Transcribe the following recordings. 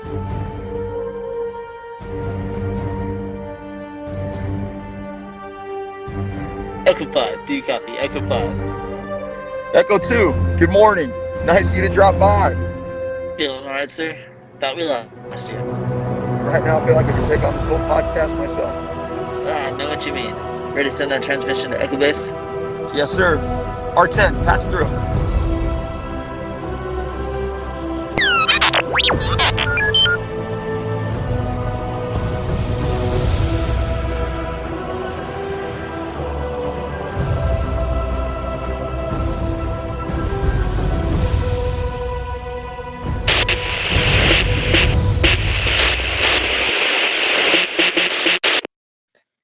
Echo 5, do you copy? Echo 5. Echo 2, good morning. Nice of you to drop by. Feeling alright, sir? Thought we lost you. Right now, I feel like I can take on this whole podcast myself. I know what you mean. Ready to send that transmission to Echo Base? Yes, sir. R10, patch through.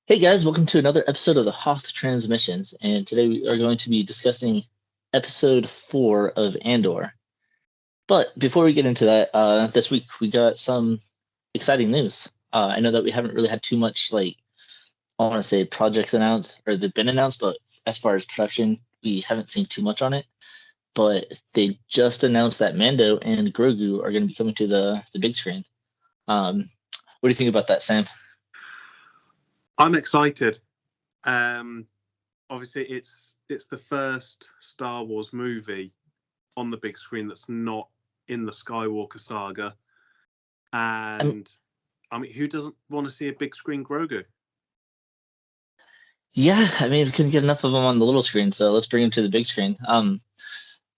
Hey guys, welcome to another episode of the Hoth Transmissions, and today we are going to be discussing episode 4 of Andor. But before we get into that, this week we got some exciting news. I know that we haven't really had too much, I want to say projects announced, or they've been announced, but as far as production, we haven't seen too much on it. But they just announced that Mando and Grogu are going to be coming to the big screen. What do you think about that, Sam? I'm excited. Obviously, it's the first Star Wars movie on the big screen that's not in the Skywalker saga. And I mean, who doesn't want to see a big screen Grogu? Yeah, I mean, we couldn't get enough of them on the little screen, so let's bring them to the big screen.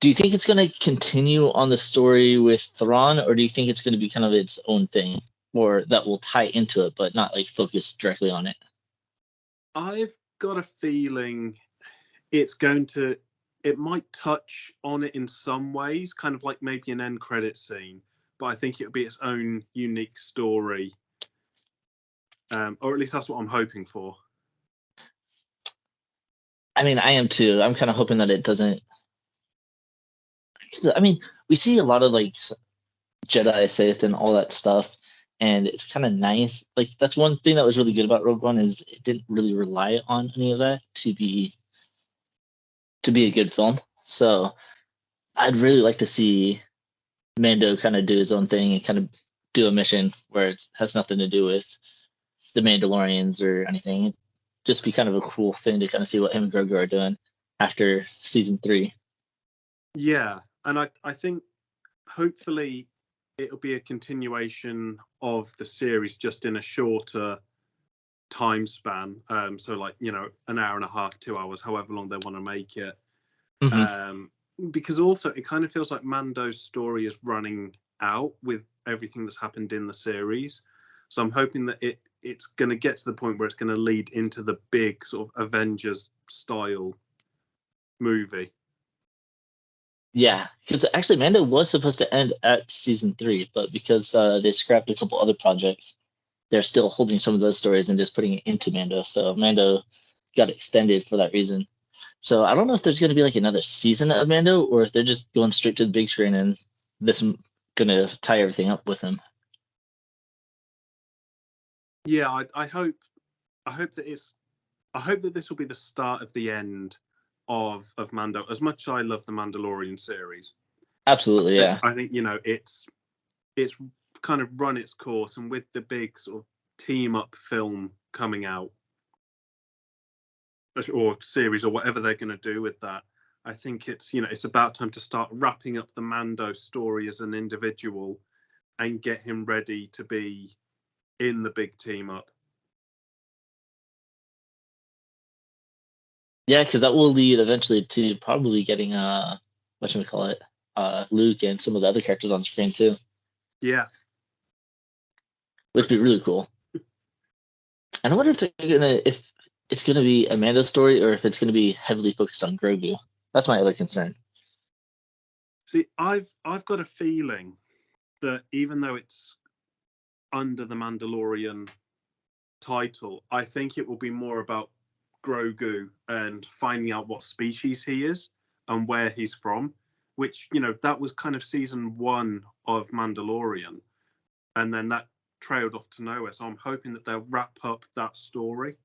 Do you think it's going to continue on the story with Thrawn, or do you think it's going to be kind of its own thing, or that will tie into it, but not focus directly on it? I've got a feeling it might touch on it in some ways, kind of like maybe an end credit scene, but I think it'll be its own unique story. Or at least that's what I'm hoping for. I mean, I am too. I'm kind of hoping that it doesn't. I mean, we see a lot of Jedi, Sith, and all that stuff, and it's kind of nice. That's one thing that was really good about Rogue One is it didn't really rely on any of that to be a good film. So I'd really like to see Mando kind of do his own thing and kind of do a mission where it has nothing to do with the Mandalorians or anything. It'd just be kind of a cool thing to kind of see what him and Grogu are doing after season 3. Yeah, and I think hopefully it'll be a continuation of the series just in a shorter time span. So an hour and a half, 2 hours, however long they want to make it. Mm-hmm. Because also it kind of feels like Mando's story is running out with everything that's happened in the series. So I'm hoping that it's going to get to the point where it's going to lead into the big sort of Avengers style movie. Yeah, because actually Mando was supposed to end at season 3, but because they scrapped a couple other projects, they're still holding some of those stories and just putting it into Mando. So Mando got extended for that reason. So I don't know if there's going to be another season of Mando, or if they're just going straight to the big screen and this is going to tie everything up with him. Yeah, I hope that this will be the start of the end of Mando. As much as I love the Mandalorian series, absolutely, yeah. I think it's kind of run its course, and with the big sort of team up film coming out or series or whatever they're going to do with that, I think it's about time to start wrapping up the Mando story as an individual and get him ready to be in the big team up. Yeah, because that will lead eventually to probably getting Luke and some of the other characters on screen too. Yeah, which would be really cool. And I wonder if it's gonna be a Mando story or if it's gonna be heavily focused on Grogu. That's my other concern. See, I've got a feeling that even though it's under the Mandalorian title, I think it will be more about Grogu and finding out what species he is and where he's from, which that was kind of season 1 of Mandalorian, and then that trailed off to nowhere. So I'm hoping that they'll wrap up that story.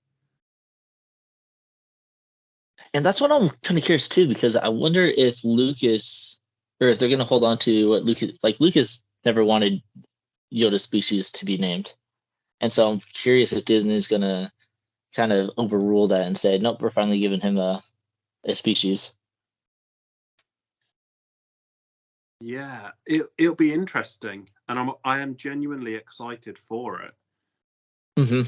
And that's what I'm kind of curious too, because I wonder if Lucas, or if they're going to hold on to what Lucas never wanted Yoda species to be named. And so I'm curious if Disney's gonna kind of overrule that and say, nope, we're finally giving him a species. Yeah, it'll be interesting, and I am genuinely excited for it. hmm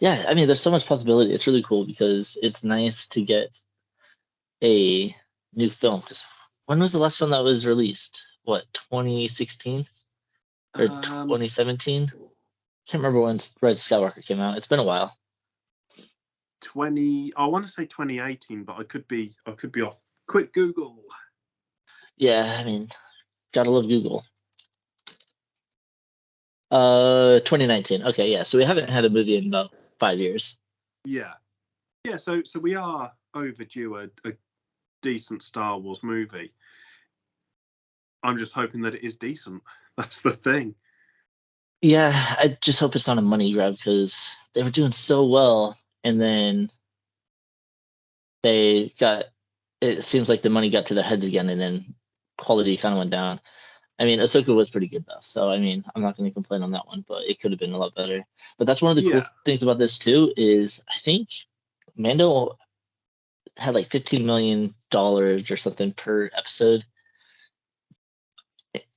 Yeah, I mean, there's so much possibility. It's really cool because it's nice to get a new film. Because when was the last film that was released? What, 2016 or Um, 2017? Can't remember when Rise of Skywalker came out. It's been a while. 20. I want to say 2018, but I could be off. Quick Google. Yeah, I mean, gotta love Google. 2019. Okay, yeah. So we haven't had a movie in about 5 years. Yeah, yeah. So we are overdue a decent Star Wars movie. I'm just hoping that it is decent. That's the thing. Yeah, I just hope it's not a money grab because they were doing so well, and then they got. It seems like the money got to their heads again, and then quality kind of went down. I mean, Ahsoka was pretty good though, so I mean, I'm not going to complain on that one, but it could have been a lot better. But that's one of the cool Yeah, things about this too is I think Mando had like $15 million or something per episode,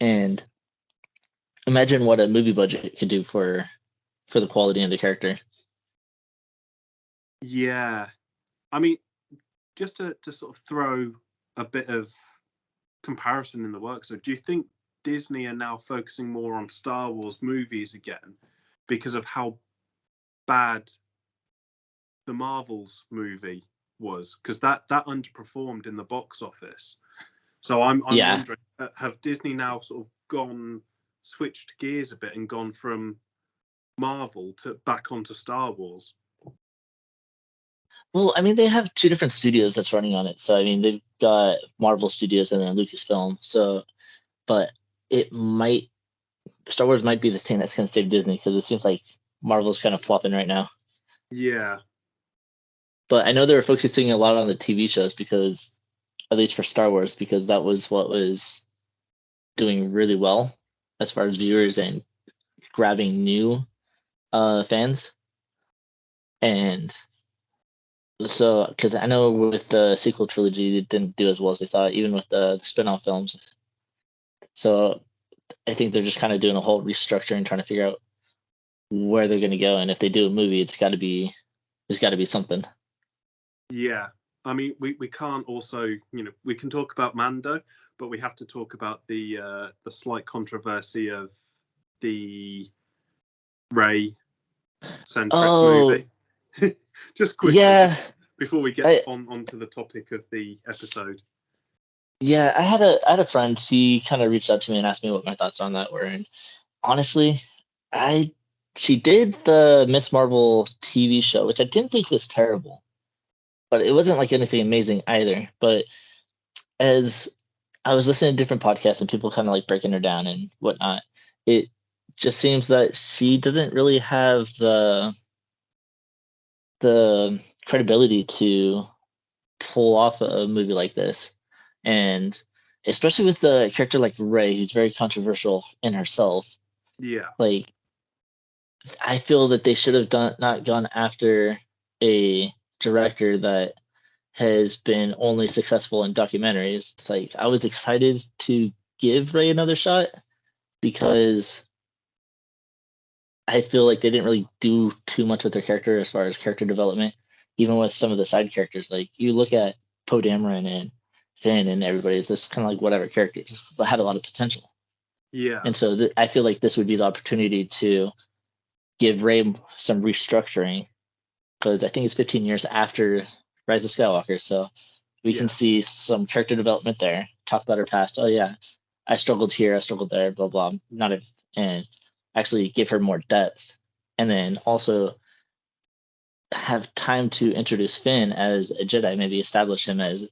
and imagine what a movie budget could do for the quality of the character. yeah. I mean, just to sort of throw a bit of comparison in the works. So, do you think Disney are now focusing more on Star Wars movies again because of how bad the Marvels movie was? Because that underperformed in the box office. So I'm Yeah. wondering, have Disney now sort of switched gears a bit and gone from Marvel to back onto Star Wars? Well, I mean, they have two different studios that's running on it. So, I mean, they've got Marvel Studios and then Lucasfilm. So, but it might, Star Wars might be the thing that's going to save Disney because it seems like Marvel's kind of flopping right now. Yeah, But I know they were focusing a lot on the TV shows because, at least for Star Wars, because that was what was doing really well as far as viewers and grabbing new fans. And so, because I know with the sequel trilogy, it didn't do as well as they thought, even with the spin-off films. So I think they're just kind of doing a whole restructuring, trying to figure out where they're going to go. And if they do a movie, it's got to be something. yeah. I mean, we can't also, we can talk about Mando, but we have to talk about the slight controversy of the Ray centric Oh, movie. Just quickly, yeah. just before we get I, onto the topic of the episode. yeah, I had a friend. He kind of reached out to me and asked me what my thoughts on that were. And honestly, I she did the Miss Marvel TV show, which I didn't think was terrible, but it wasn't like anything amazing either. But as I was listening to different podcasts and people kind of like breaking her down and whatnot, it just seems that she doesn't really have the credibility to pull off a movie like this, and especially with the character like Ray, who's very controversial in herself. Yeah, Like, I feel that they should have not gone after a director that has been only successful in documentaries. It's like I was excited to give Ray another shot because I feel like they didn't really do too much with their character as far as character development, even with some of the side characters. Like you look at Poe Dameron and Finn and everybody, it's just kind of like whatever characters, but had a lot of potential. yeah, And so I feel like this would be the opportunity to give Ray some restructuring because I think it's 15 years after Rise of Skywalker. So we can yeah, see some character development there. Talk about her past. Oh yeah, I struggled here, I struggled there, blah blah. Not a, and actually give her more depth, and then also have time to introduce Finn as a Jedi. Maybe establish him as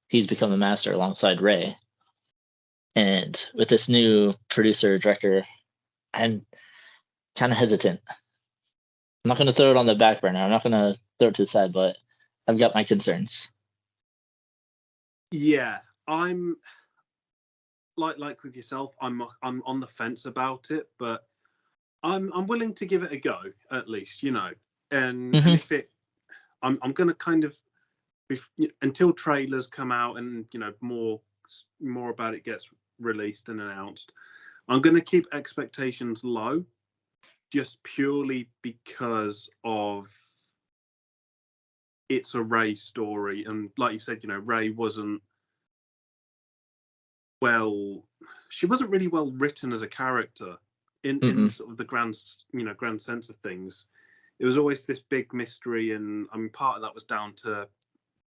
he's become a master alongside Rey. And with this new producer director, I'm kind of hesitant. I'm not going to throw it on the back burner. I'm not going to throw it to the side, but I've got my concerns. yeah. I'm like with yourself, I'm on the fence about it, but I'm willing to give it a go at least, you know. And if it, I'm gonna kind of until trailers come out and more about it gets released and announced, I'm gonna keep expectations low, just purely because of it's a Rey story, and like you said, Rey wasn't she wasn't really well written as a character in sort of the grand sense of things. It was always this big mystery, and I mean, part of that was down to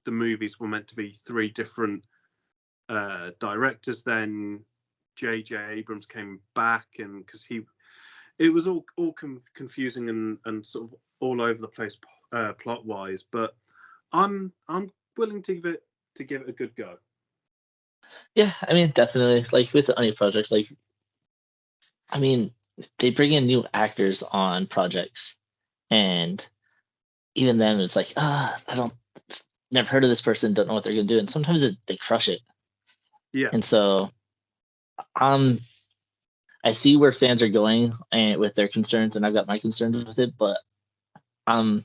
the movies were meant to be 3 different directors. Then J.J. Abrams came back, and because it was all confusing and sort of all over the place plot wise. But I'm willing to give it a good go. Yeah, I mean, definitely. Like with any projects, like I mean, they bring in new actors on projects, and even then, it's like, I don't, never heard of this person, don't know what they're gonna do, and sometimes they crush it. Yeah, And so, I see where fans are going and with their concerns, and I've got my concerns with it, but I'm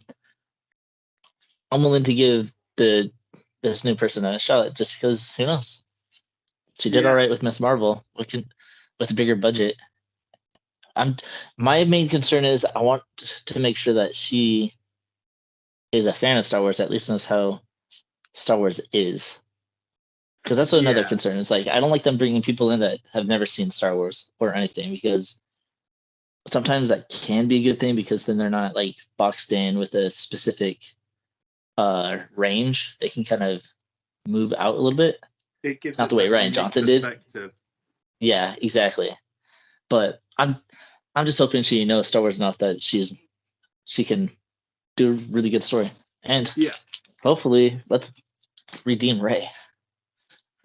willing to give this new person a shot just because who knows? She did all yeah, right with Miss Marvel. With a bigger budget. My main concern is I want to make sure that she is a fan of Star Wars, at least knows how Star Wars is. Because that's another yeah. concern. It's like I don't like them bringing people in that have never seen Star Wars or anything, because sometimes that can be a good thing, because then they're not like boxed in with a specific range. They can kind of move out a little bit. It gives Not it the way that Ryan unique Johnson did. perspective. Yeah, exactly. But I'm just hoping she knows Star Wars enough that she can do a really good story. And Yeah, hopefully let's redeem Rey.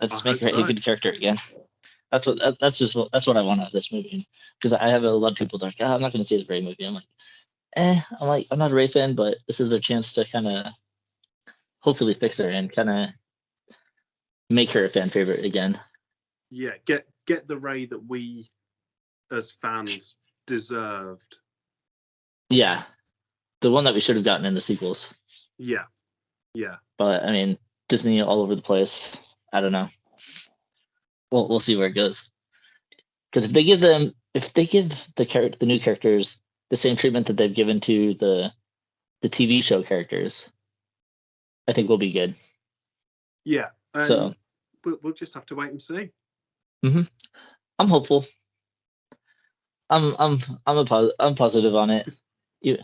I Let's make hope Rey a so. good character again. That's what I want out of this movie. Because I have a lot of people that are like, I'm not going to see the Rey movie. I'm not a Rey fan, but this is their chance to kind of hopefully fix her and kind of make her a fan favorite again. Yeah, get the Rey that we as fans deserved. Yeah, the one that we should have gotten in the sequels. Yeah, yeah, But I mean, Disney all over the place. I don't know. We'll see where it goes. Because if they give the new characters the same treatment that they've given to the TV show characters, I think we'll be good. yeah. So And we'll just have to wait and see. I'm hopeful. I'm positive on it. You,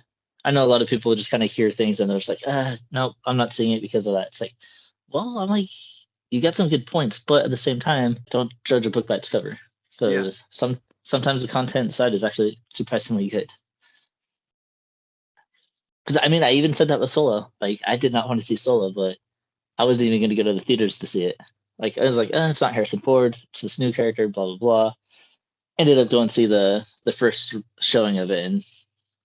I know a lot of people just kind of hear things and they're just like, no, I'm not seeing it because of that. It's like, well, I'm like, you got some good points, but at the same time, don't judge a book by its cover, Yeah, because sometimes the content side is actually surprisingly good. Because I mean, I even said that with Solo. Like, I did not want to see Solo, but I wasn't even going to go to the theaters to see it. Like, I was like, it's not Harrison Ford. It's this new character. Blah blah blah. Ended up going to see the first showing of it, and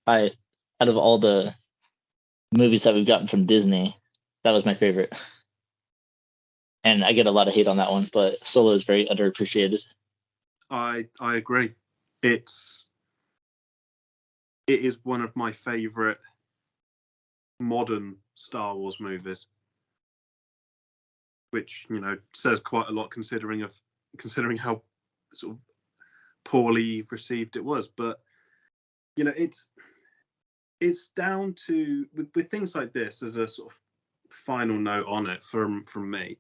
out of all the movies that we've gotten from Disney, that was my favorite. And I get a lot of hate on that one, but Solo is very underappreciated. I agree. It is one of my favorite modern Star Wars movies, which says quite a lot considering how sort of poorly received it was. But it's down to with things like this as a sort of final note on it from me.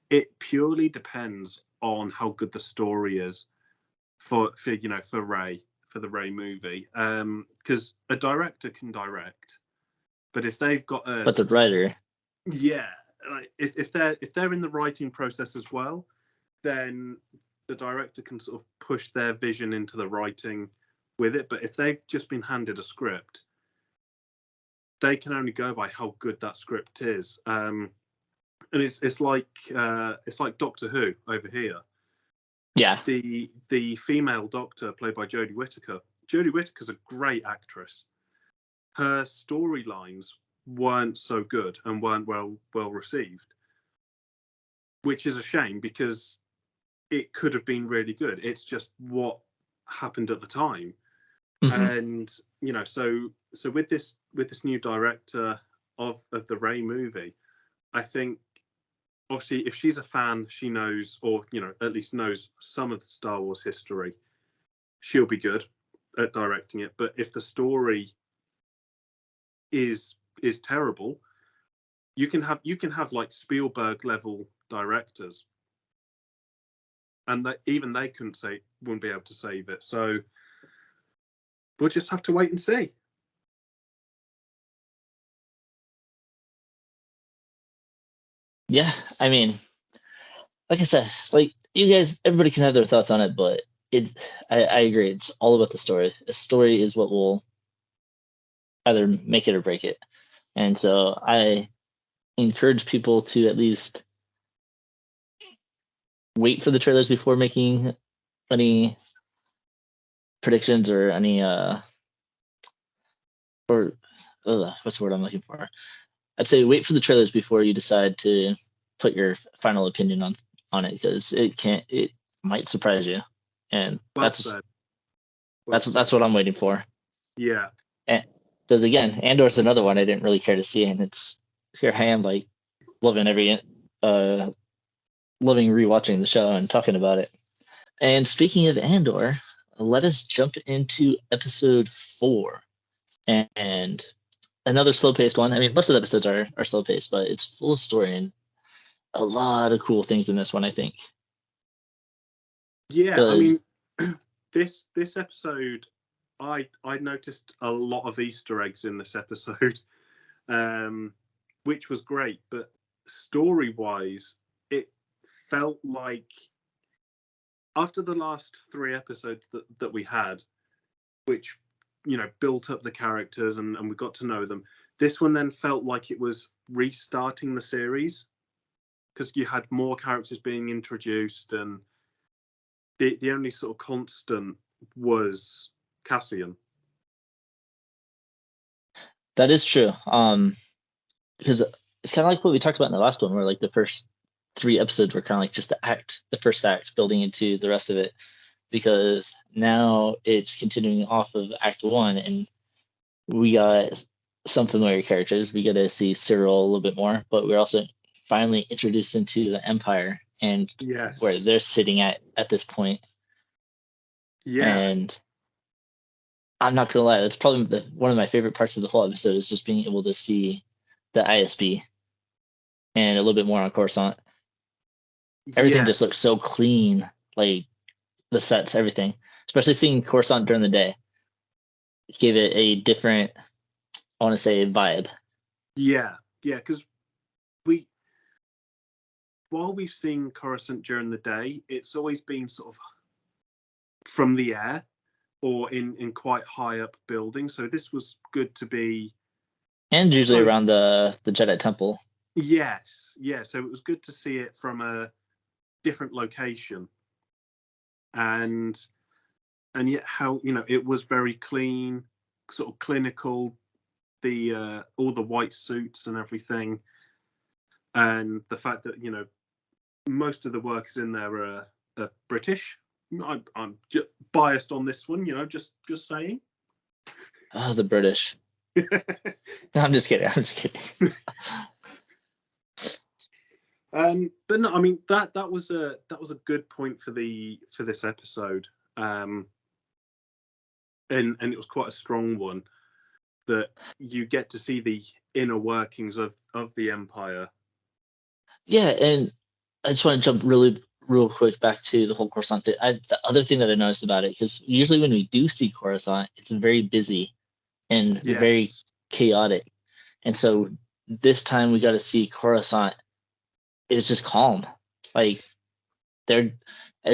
It purely depends on how good the story is for Rey, for the Rey movie. Because a director can direct, but if they've got But the writer, yeah, like if they're in the writing process as well, then the director can sort of push their vision into the writing with it. But if they've just been handed a script, they can only go by how good that script is. And it's like Doctor Who over here. yeah, The female Doctor played by Jodie Whittaker. Jodie Whittaker's a great actress. Her storylines weren't so good and weren't well received, which is a shame because it could have been really good. It's just what happened at the time. Mhm. And so with this new director of the Rey movie, I think obviously if she's a fan, she knows, or at least knows some of the Star Wars history, she'll be good at directing it. But if the story is terrible, you can have like Spielberg level directors, and that even they wouldn't be able to save it. So we'll just have to wait and see. Yeah, I mean, like I said, like you guys, everybody can have their thoughts on it, but I agree. It's all about the story. The story is what will either make it or break it. And so I encourage people to at least wait for the trailers before making any predictions or any what's the word I'm looking for? I'd say wait for the trailers before you decide to put your final opinion on it, because it might surprise you, and Well said. Well that's said. what I'm waiting for. Yeah. Because again, Andor's another one I didn't really care to see, and it's here I am like loving loving rewatching the show and talking about it. And speaking of Andor, let us jump into episode 4, and another slow-paced one. I mean, most of the episodes are slow-paced, but it's full of story and a lot of cool things in this one, I think. Yeah, I 'Cause- mean, this episode, I noticed a lot of Easter eggs in this episode, which was great. But story-wise, it felt like after the last 3 episodes that we had, which built up the characters and we got to know them, this one then felt like it was restarting the series, because you had more characters being introduced, and the only sort of constant was Cassian. that is true. Because it's kind of like what we talked about in the last one, where like the first 3 episodes were kind of like just the first act building into the rest of it, because now it's continuing off of Act 1, and we got some familiar characters. We get to see Cyril a little bit more, but we're also finally introduced into the Empire and Yes. where they're sitting at this point. Yeah. And I'm not gonna lie, that's probably one of my favorite parts of the whole episode, is just being able to see the ISB and a little bit more on Coruscant. Everything just looks so clean, like the sets, everything. Especially seeing Coruscant during the day gave it a different, I want to say, vibe. Yeah, because while we've seen Coruscant during the day, it's always been sort of from the air or in quite high up buildings. So this was good to be. And usually around the Jedi Temple. Yes, yeah. So it was good to see it from a different location, and yet how it was very clean, sort of clinical. The all the white suits and everything, and the fact that most of the workers in there are British. I'm just biased on this one, just saying. Oh, the British. No, I'm just kidding. But no, I mean that was a good point for this episode, and it was quite a strong one, that you get to see the inner workings of the Empire. Yeah, and I just want to jump real quick back to the whole Coruscant thing. The other thing that I noticed about it, because usually when we do see Coruscant, it's very busy and very chaotic, and so this time we got to see Coruscant. It's just calm, like it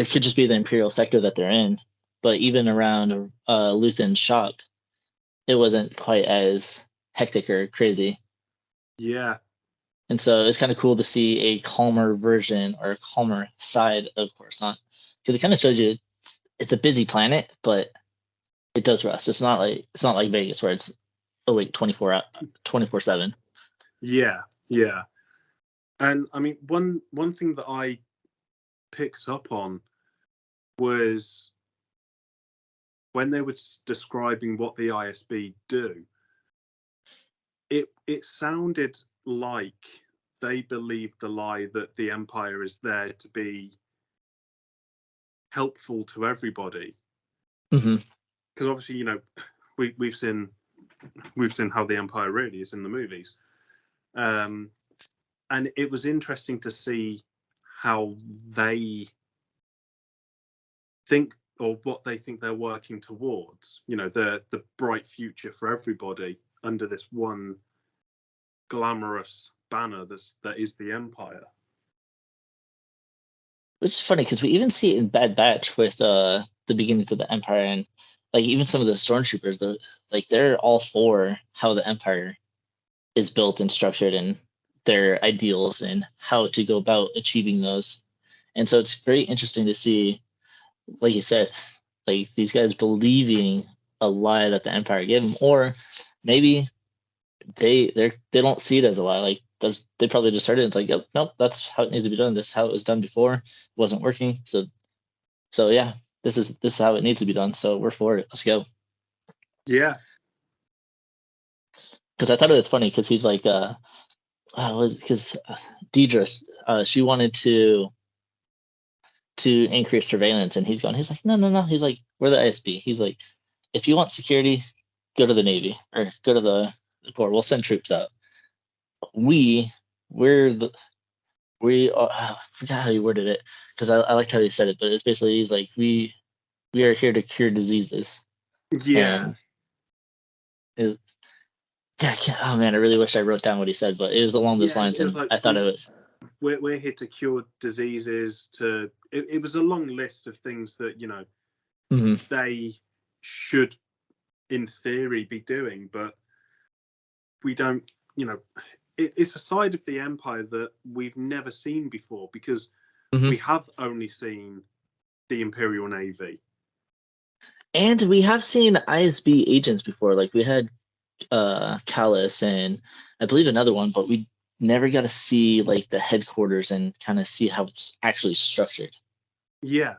could just be the Imperial sector that they're in, but even around Luthen's shop, it wasn't quite as hectic or crazy. Yeah. And so it's kind of cool to see a calmer version or a calmer side of Coruscant, because it kind of shows you it's a busy planet, but it does rest. It's not like Vegas, where it's awake 24/7. Yeah. And I mean, one thing that I picked up on was when they were describing what the ISB do, it sounded like they believed the lie that the Empire is there to be helpful to everybody. Mm-hmm. Because obviously, we've seen how the Empire really is in the movies, and it was interesting to see how they think, or what they think they're working towards. The bright future for everybody under this one glamorous banner that is the Empire. Which is funny because we even see it in Bad Batch with the beginnings of the Empire, and like even some of the stormtroopers, they're all for how the Empire is built and structured and their ideals and how to go about achieving those. And so it's very interesting to see, like you said, like these guys believing a lie that the Empire gave them, or maybe they don't see it as a lie. Like they probably just heard it and it's like, yep, nope, that's how it needs to be done. This is how it was done before. It wasn't working. So yeah, this is how it needs to be done. So we're for it. Let's go. Yeah. Because I thought it was funny because he's like, because Deidre, she wanted to increase surveillance, and he's like, no. He's like, we're the ISB. He's like, if you want security, go to the Navy or go to the Corps. We'll send troops out. We I forgot how he worded it because I liked how he said it, but it's basically he's like, we are here to cure diseases. Yeah. And oh man, I really wish I wrote down what he said, but it was along those lines, and like, I thought it was. We're here to cure diseases. It was a long list of things that Mm-hmm. they should, in theory, be doing, but we don't. It's a side of the Empire that we've never seen before because we have only seen the Imperial Navy. And we have seen ISB agents before. Like we had Callus and I believe another one, but we never got to see like the headquarters and kind of see how it's actually structured. Yeah.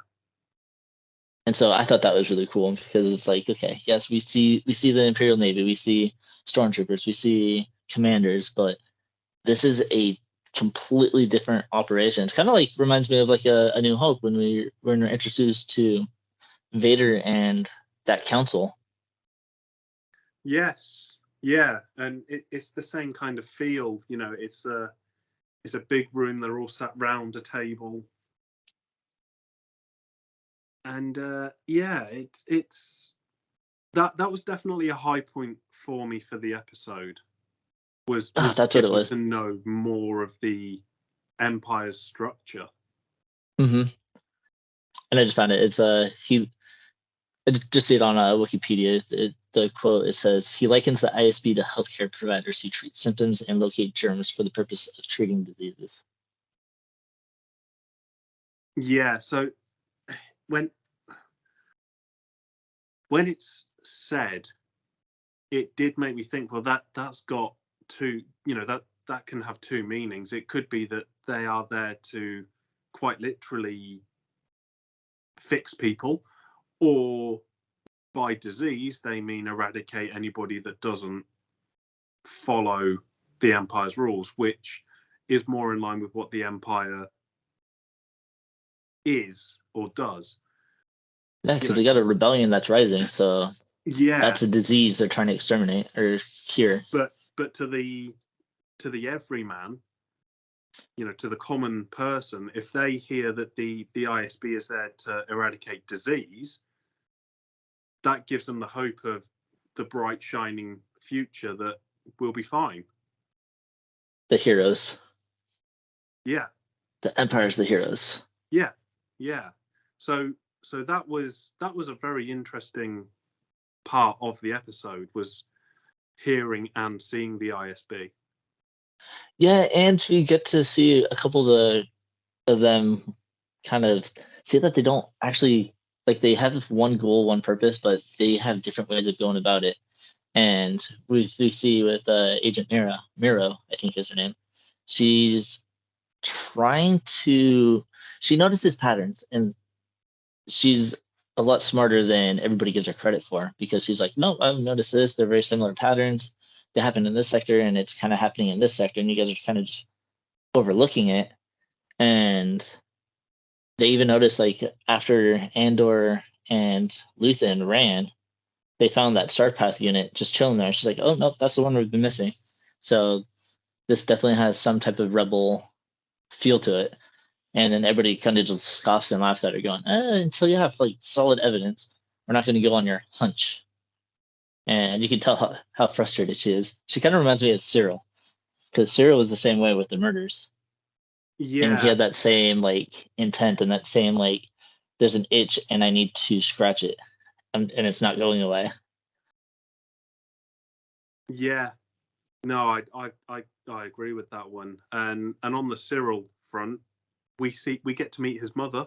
And so I thought that was really cool because it's like, okay, yes, we see the Imperial Navy, we see stormtroopers, we see commanders, but this is a completely different operation. It's kind of like reminds me of like a New Hope when we're introduced to Vader and that council. Yes. Yeah, and it's the same kind of feel. It's a big room. They're all sat round a table, and it's that was definitely a high point for me for the episode. Was that's what it was. To know more of the Empire's structure. Mm-hmm. And I just found it. It's I just see it on Wikipedia. The quote, it says, he likens the ISB to healthcare providers who treat symptoms and locate germs for the purpose of treating diseases. Yeah, so when it's said, it did make me think, well, that's got two, that can have two meanings. It could be that they are there to quite literally fix people, or by disease they mean eradicate anybody that doesn't follow the Empire's rules, which is more in line with what the Empire is or does. Yeah, because they got a rebellion that's rising, so yeah, that's a disease they're trying to exterminate or cure. But to the everyman, to the common person, if they hear that the ISB is there to eradicate disease, that gives them the hope of the bright, shining future that we'll be fine. The heroes. Yeah. The Empire's the heroes. Yeah. Yeah. So that was a very interesting part of the episode, was hearing and seeing the ISB. Yeah, and we get to see a couple of them kind of see that they don't actually, like, they have one goal, one purpose, but they have different ways of going about it. And we see with Agent Miro, I think is her name. She's trying to she notices patterns, and she's a lot smarter than everybody gives her credit for, because she's like, no, I've noticed this. They're very similar patterns. They happen in this sector, and it's kind of happening in this sector, and you guys are kind of just overlooking it. And they even noticed, like, after Andor and Luthen ran, they found that Star Path unit just chilling there. She's like, oh, no, that's the one we've been missing. So this definitely has some type of rebel feel to it. And then everybody kind of just scoffs and laughs at her, going, until you have like solid evidence, we're not going to go on your hunch. And you can tell how frustrated she is. She kind of reminds me of Cyril, because Cyril was the same way with the murders. And he Yeah, had that same like intent, and that same like, there's an itch and I need to scratch it, and it's not going away. yeah. No, I agree with that one. And on the Cyril front, we get to meet his mother.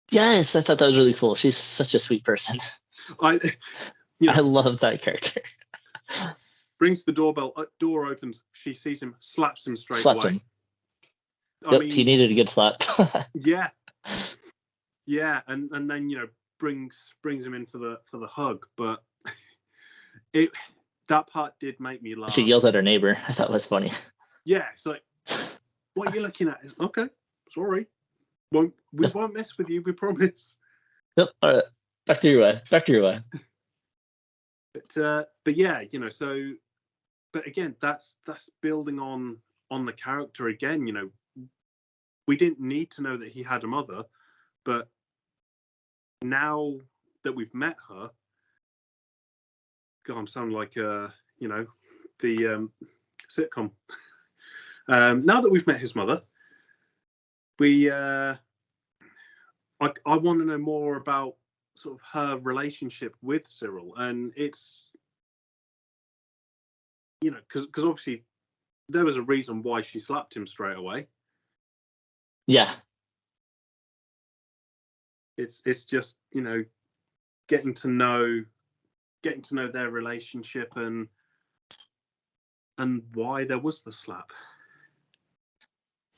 Yes, I thought that was really cool. She's such a sweet person. I, you know, I love that character. brings the doorbell, door opens, she sees him, slaps him straight Slapped away. him. I Yep, mean, he needed a good slap. yeah, and then brings him in for the hug, but that part did make me laugh. She yells at her neighbor. I thought it was funny. Yeah, it's like, what are you looking at? It's, okay, sorry, we won't mess with you, we promise. Yep. All right. Back to your way. Back to your way. But yeah, so, but again, that's building on the character again. We didn't need to know that he had a mother, but now that we've met her, God, I'm sounding like the sitcom. Now that we've met his mother, we I want to know more about sort of her relationship with Cyril, and it's because obviously there was a reason why she slapped him straight away. Yeah. It's just getting to know their relationship and why there was the slap.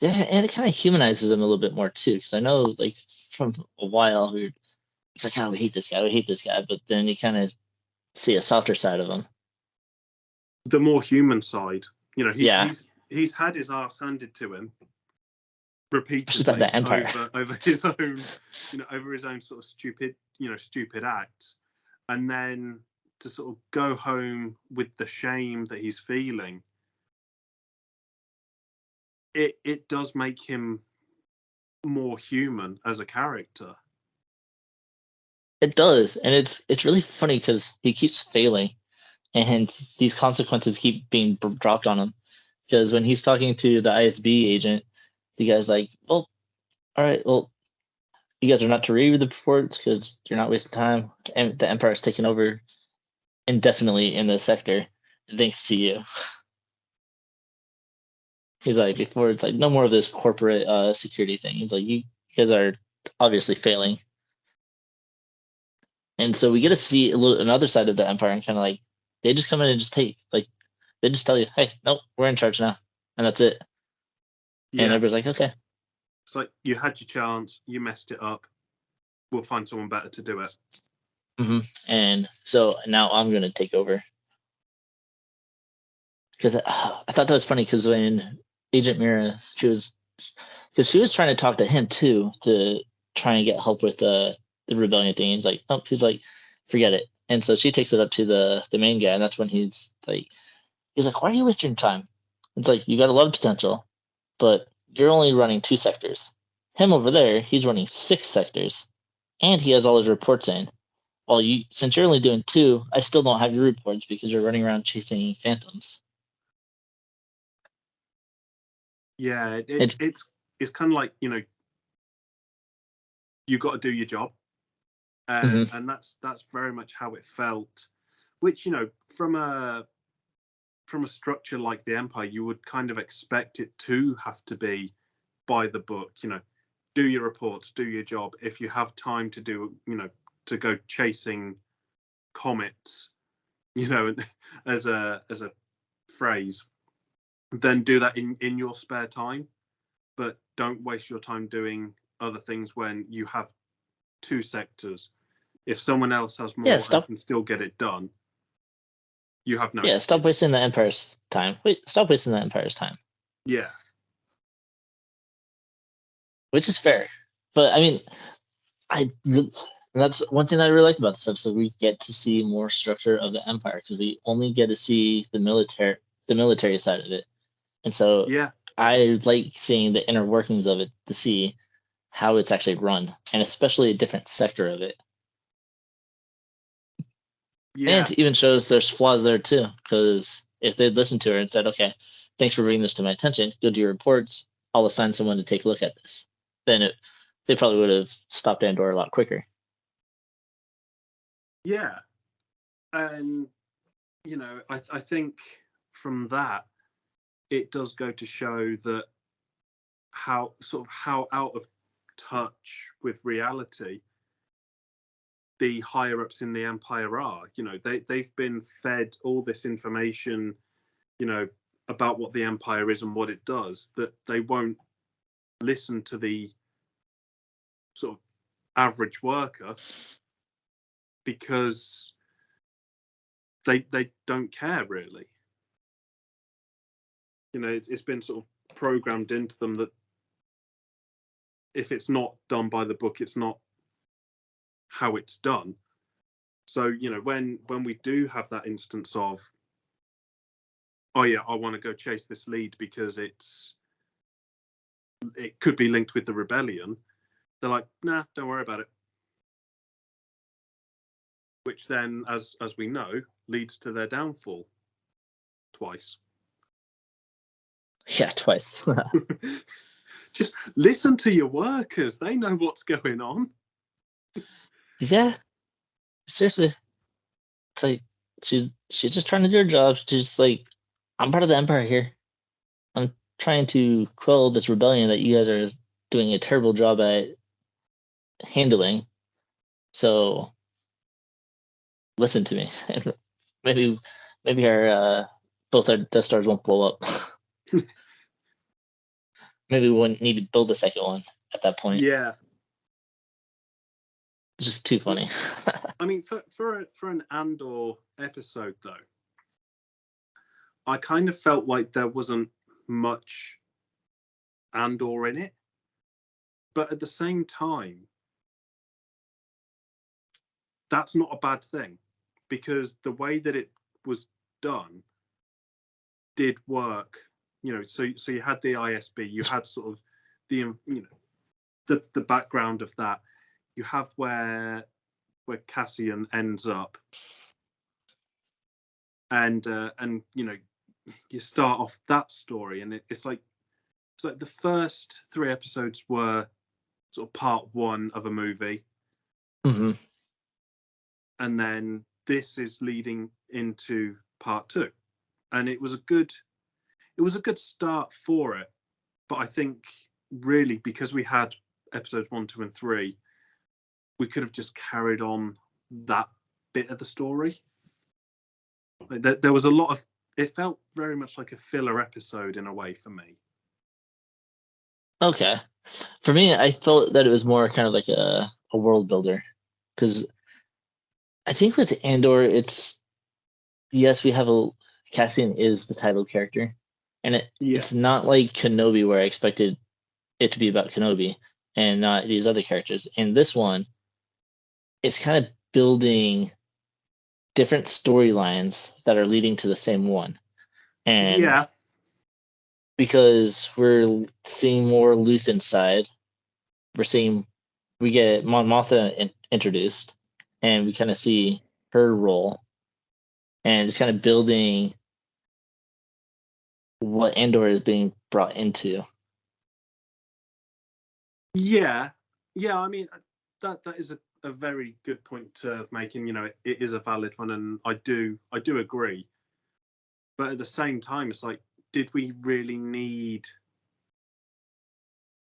Yeah, and it kind of humanizes him a little bit more too, because I know, like, from a while, it's like, oh, we hate this guy, but then you kind of see a softer side of him. The more human side, Yeah. he's had his ass handed to him repeatedly About the Empire. over his own sort of stupid acts, and then to sort of go home with the shame that he's feeling, it does make him more human as a character. It does, and it's really funny because he keeps failing, and these consequences keep being dropped on him. Because when he's talking to the ISB agent, the guy's like, well, all right, well, you guys are not to read the reports because you're not wasting time, and the Empire's taken over indefinitely in this sector, thanks to you. He's like, before, it's like, no more of this corporate security thing. He's like, you guys are obviously failing. And so we get to see another side of the Empire, and kind of like, they just come in and just take, like, they just tell you, hey, nope, we're in charge now. And that's it. Yeah. And everybody's like, okay. It's like, you had your chance, you messed it up. We'll find someone better to do it. Mm-hmm. And so now I'm going to take over. Because I thought that was funny, because when Agent Mira, she was trying to talk to him too, to try and get help with the rebellion thing. He's like, oh, he's like, forget it. And so she takes it up to the main guy, and that's when he's like, why are you wasting time? It's like, you got a lot of potential, but you're only running 2 sectors. Him over there, he's running 6 sectors, and he has all his reports in. Well, since you're only doing 2, I still don't have your reports because you're running around chasing phantoms. Yeah, it's kind of like, you got to do your job, and that's very much how it felt. Which, from a structure like the Empire, you would kind of expect it to have to be by the book. Do your reports, do your job. If you have time to do, to go chasing comets, as a phrase, then do that in your spare time. But don't waste your time doing other things when you have two sectors. If someone else has more Yeah, and can still get it done, you have no Yeah, stop excuse. wasting the Empire's time. Stop wasting the Empire's time. Yeah. Which is fair. But I mean, that's one thing that I really liked about this episode. We get to see more structure of the Empire because we only get to see the military side of it. And so Yeah. I like seeing the inner workings of it to see how it's actually run, and especially a different sector of it. Yeah. And it even shows there's flaws there too, because if they'd listened to her and said, okay, thanks for bringing this to my attention, go do your reports, I'll assign someone to take a look at this, then they probably would have stopped Andor a lot quicker. Yeah. And, I think from that, it does go to show that how out of touch with reality the higher ups in the Empire are. They've been fed all this information, about what the Empire is and what it does, that they won't listen to the sort of average worker because they don't care really. It's been sort of programmed into them that if it's not done by the book, it's not how it's done. So when we do have that instance of, oh yeah, I want to go chase this lead because it could be linked with the rebellion, they're like, nah, don't worry about it. Which then, as we know, leads to their downfall twice. Yeah, twice. Just listen to your workers. They know what's going on. Yeah, seriously. It's like she's just trying to do her job. She's like, I'm part of the Empire here. I'm trying to quell this rebellion that you guys are doing a terrible job at handling. So listen to me. maybe our both our Death Stars won't blow up. Maybe we wouldn't need to build a second one at that point. Yeah. It's just too funny. I mean, for an Andor episode though, I kind of felt like there wasn't much Andor in it, but at the same time, that's not a bad thing, because the way that it was done did work. So you had the ISB, you had sort of the the background of that. You have where Cassian ends up, and you start off that story, and it's like the first 3 episodes were sort of part 1 of a movie. Mm-hmm. And then this is leading into part 2, and it was a good start for it. But I think really, because we had episodes 1, 2, and 3, we could have just carried on that bit of the story. There was a lot of, it felt very much like a filler episode in a way for me. Okay. For me, I felt that it was more kind of like a world builder, because I think with Andor, it's, yes, we have Cassian is the title character, and it's not like Kenobi where I expected it to be about Kenobi and not these other characters. In this one, it's kind of building different storylines that are leading to the same one. And because we're seeing more Luthen's side, we get Mon Mothma introduced, and we kind of see her role, and it's kind of building what Andor is being brought into. Yeah. I mean, that is a very good point to make, and it is a valid one, and I do agree. But at the same time, it's like, did we really need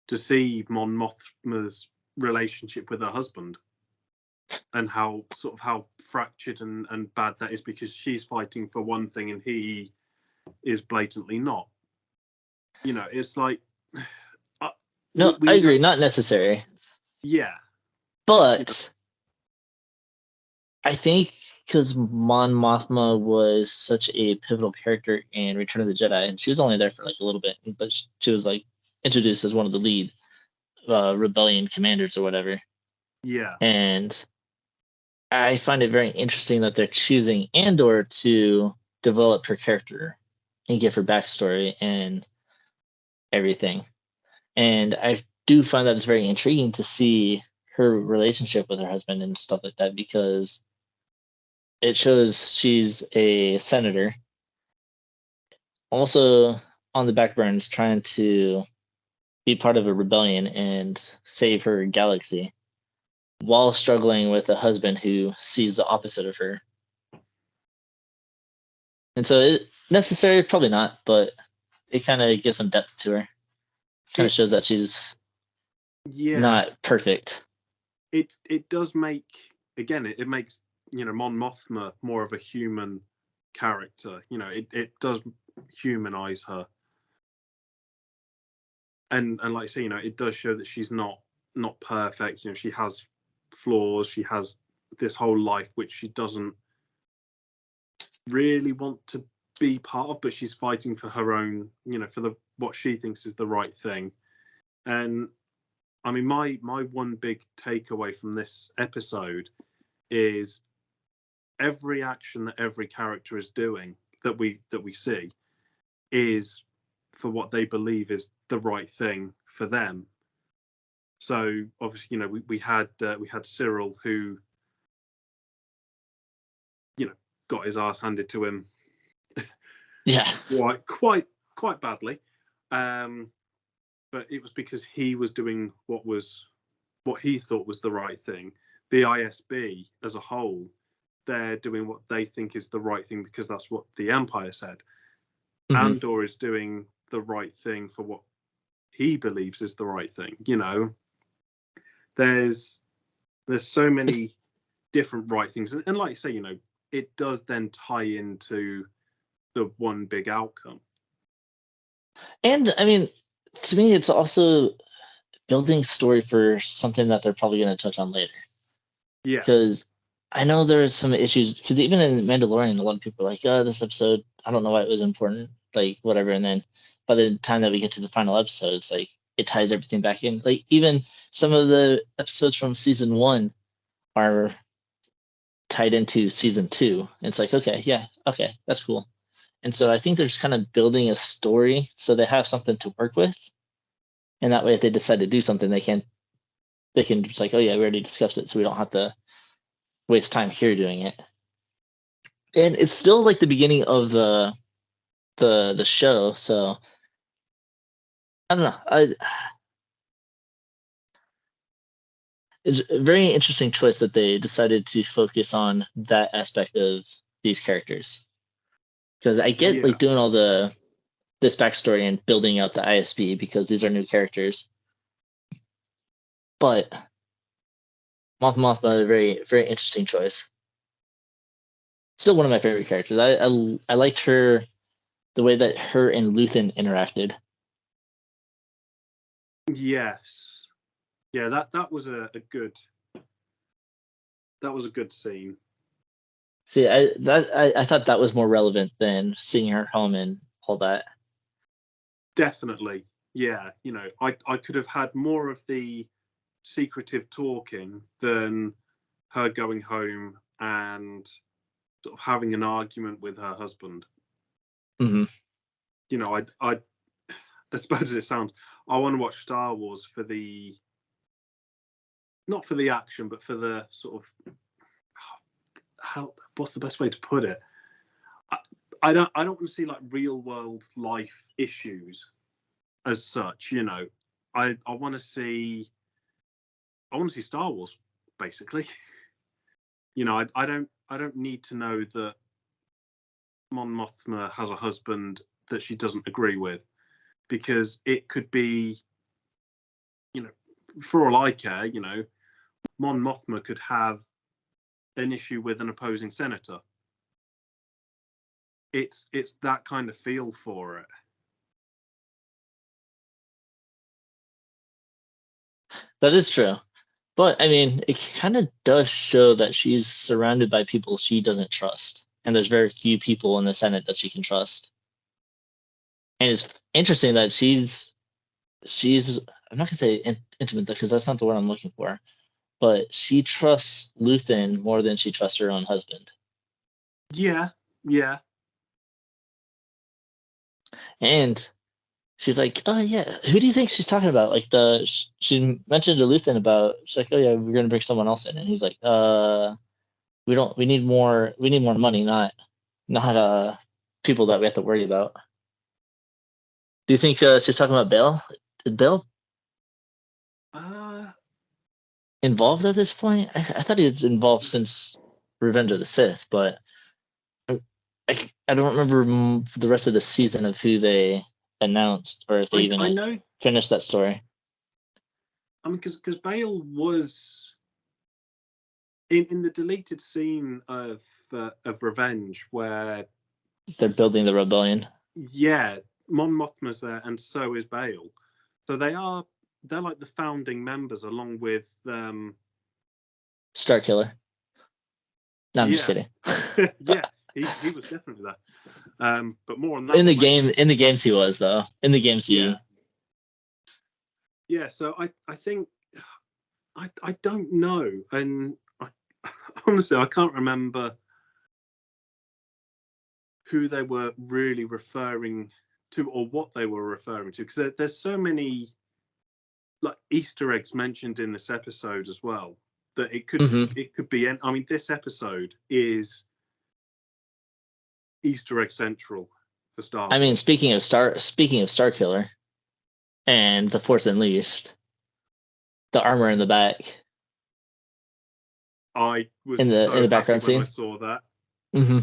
to see Mon Mothma's relationship with her husband, and how fractured and bad that is, because she's fighting for one thing and he is blatantly not? It's like, No, I agree. Not necessary. Yeah. But I think because Mon Mothma was such a pivotal character in Return of the Jedi, and she was only there for like a little bit, but she was like introduced as one of the lead rebellion commanders or whatever. Yeah. And I find it very interesting that they're choosing Andor to develop her character and give her backstory and everything. And I do find that it's very intriguing to see her relationship with her husband and stuff like that, because it shows she's a senator, also on the back burns trying to be part of a rebellion and save her galaxy, while struggling with a husband who sees the opposite of her. And so, necessary, probably not, but it kind of gives some depth to her. Kind of shows that she's not perfect. It does make, again, it makes, Mon Mothma more of a human character. It does humanize her. And like I say, it does show that she's not perfect. She has flaws. She has this whole life which she doesn't really want to be part of, but she's fighting for her own, for what she thinks is the right thing. And I mean, my one big takeaway from this episode is every action that every character is doing that we see is for what they believe is the right thing for them. So obviously, we had Cyril, who, got his ass handed to him. Yeah. Quite badly. But it was because he was doing what he thought was the right thing. The ISB as a whole, they're doing what they think is the right thing because that's what the Empire said. Mm-hmm. Andor is doing the right thing for what he believes is the right thing. There's so many different right things, and like you say, it does then tie into the one big outcome. And I mean, to me, it's also building story for something that they're probably going to touch on later. Yeah. Because I know there's some issues, because even in Mandalorian, a lot of people are like, oh, this episode, I don't know why it was important, like whatever. And then by the time that we get to the final episode, it's like it ties everything back in. Like even some of the episodes from season 1 are tied into season 2. It's like, okay, that's cool. And so I think they're just kind of building a story so they have something to work with. And that way, if they decide to do something, they can just like, oh yeah, we already discussed it, so we don't have to waste time here doing it. And it's still like the beginning of the show, so I don't know. It's a very interesting choice that they decided to focus on that aspect of these characters, because I get like doing all this backstory and building out the ISB because these are new characters, but Mothma, a very, very interesting choice. Still one of my favorite characters. I liked her, the way that her and Luthen interacted. Yes. Yeah, that was a good scene. See, I thought that was more relevant than seeing her home and all that. Definitely. Yeah, I could have had more of the secretive talking than her going home and sort of having an argument with her husband. Mm-hmm. I as bad as it sounds, I want to watch Star Wars for not for the action, but for the sort of what's the best way to put it? I don't want to see like real world life issues as such. I want to see Star Wars, basically. I don't need to know that Mon Mothma has a husband that she doesn't agree with, because it could be, for all I care, Mon Mothma could have an issue with an opposing senator. It's that kind of feel for it. That is true. But I mean, it kind of does show that she's surrounded by people she doesn't trust. And there's very few people in the Senate that she can trust. And it's interesting that she's I'm not gonna say intimate because that's not the word I'm looking for, but she trusts Luthen more than she trusts her own husband. Yeah. And she's like, "Oh yeah, who do you think she's talking about?" Like she mentioned to Luthen about. She's like, "Oh yeah, we're gonna bring someone else in," and he's like, we don't. We need more money, not people that we have to worry about." Do you think she's talking about Bail? Is Bail Uh, involved at this point? I thought he was involved since Revenge of the Sith, but I don't remember the rest of the season of who they announced or if they even I know. finished that story. I mean, because Bale was in the deleted scene of Revenge, where They're building the rebellion. yeah, Mon Mothma's there, and so is Bale. So they're like the founding members, along with Star Killer. No, I'm just yeah, kidding. yeah, he was definitely there. But more on that In the one game, in the games he was though. In the games he. Yeah. So I think I don't know, and honestly I can't remember who they were really referring to or what they were referring to, because there's so many like Easter eggs mentioned in this episode as well that it could be. I mean, this episode is Easter egg central for Star Wars. I mean, speaking of Star Killer, and the Force Unleashed, the armor in the back. I was in the background happy when scene. I saw that. Mm-hmm.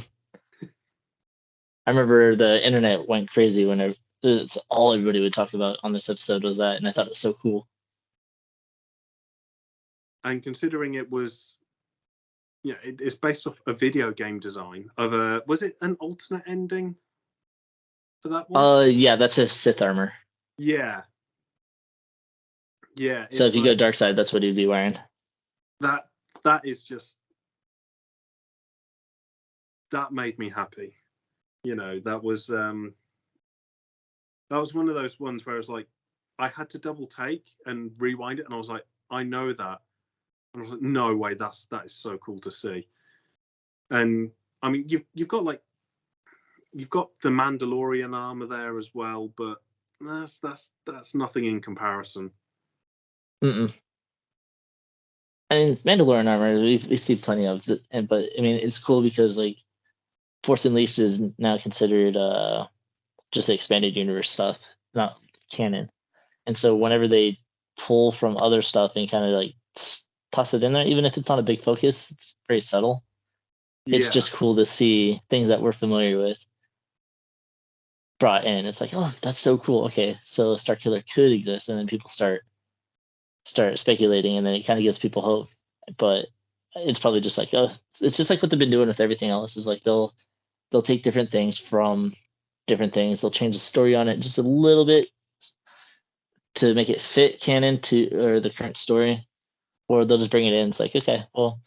I remember the internet went crazy when it's all everybody would talk about on this episode was that, and I thought it was so cool. And considering it was, it's based off a video game design of was it an alternate ending for that one? Yeah, that's a Sith armor. Yeah. So if you go dark side, that's what he'd be wearing. That is just, that made me happy. That was one of those ones where I was like, I had to double take and rewind it, and I was like, I know that. And I was like, no way, that is so cool to see. And I mean, you've got the Mandalorian armor there as well, but that's nothing in comparison. Mm-mm. I mean, Mandalorian armor we see plenty of, but I mean, it's cool because like Force Unleashed is now considered just expanded universe stuff, not canon. And so whenever they pull from other stuff and kind of like toss it in there, even if it's not a big focus, it's very subtle. It's just cool to see things that we're familiar with brought in. It's like, oh, that's so cool. Okay, so Star Killer could exist, and then people start speculating, and then it kind of gives people hope. But it's probably just like, oh, it's just like what they've been doing with everything else. Is like they'll take different things from different things. They'll change the story on it just a little bit to make it fit canon or the current story, or they'll just bring it in. It's like, okay, well,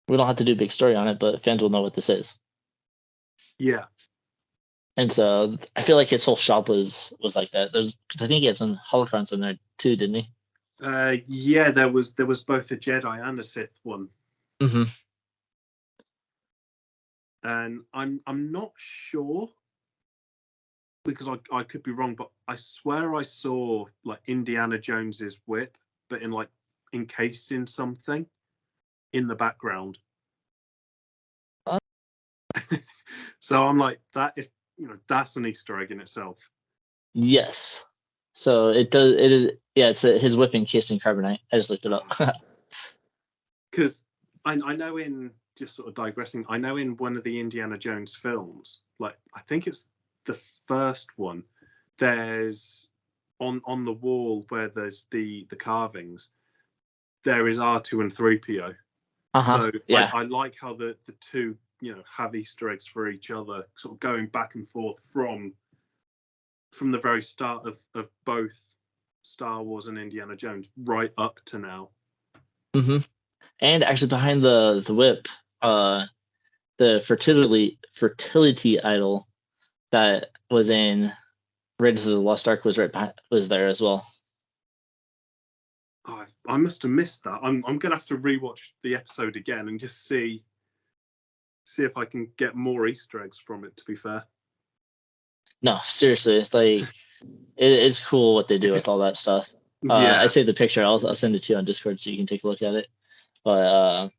we don't have to do a big story on it, but fans will know what this is. Yeah. And so I feel like his whole shop was like that. I think he had some holocrons in there too, didn't he? Yeah, there was both a Jedi and a Sith one. Mm-hmm. And I'm not sure, because I could be wrong, but I swear I saw like Indiana Jones's whip, but encased in something in the background. So I'm like, that, if that's an Easter egg in itself. Yes. So it does. It is. Yeah, it's his whip encased in carbonite. I just looked it up. Because I know, in just sort of digressing, I know in one of the Indiana Jones films, like I think it's the first one, there's on the wall where there's the carvings, there is R2 and 3PO. So yeah. I like how the two have Easter eggs for each other, sort of going back and forth from the very start of both Star Wars and Indiana Jones right up to now. Mm-hmm. And actually, behind the whip, the fertility idol that was in Raiders of the Lost Ark was was there as well. Oh, I must have missed that. I'm gonna have to rewatch the episode again and just see if I can get more Easter eggs from it. To be fair, No, seriously, it's like it's cool what they do with all that stuff. yeah, I saved the picture. I'll send it to you on Discord so you can take a look at it. But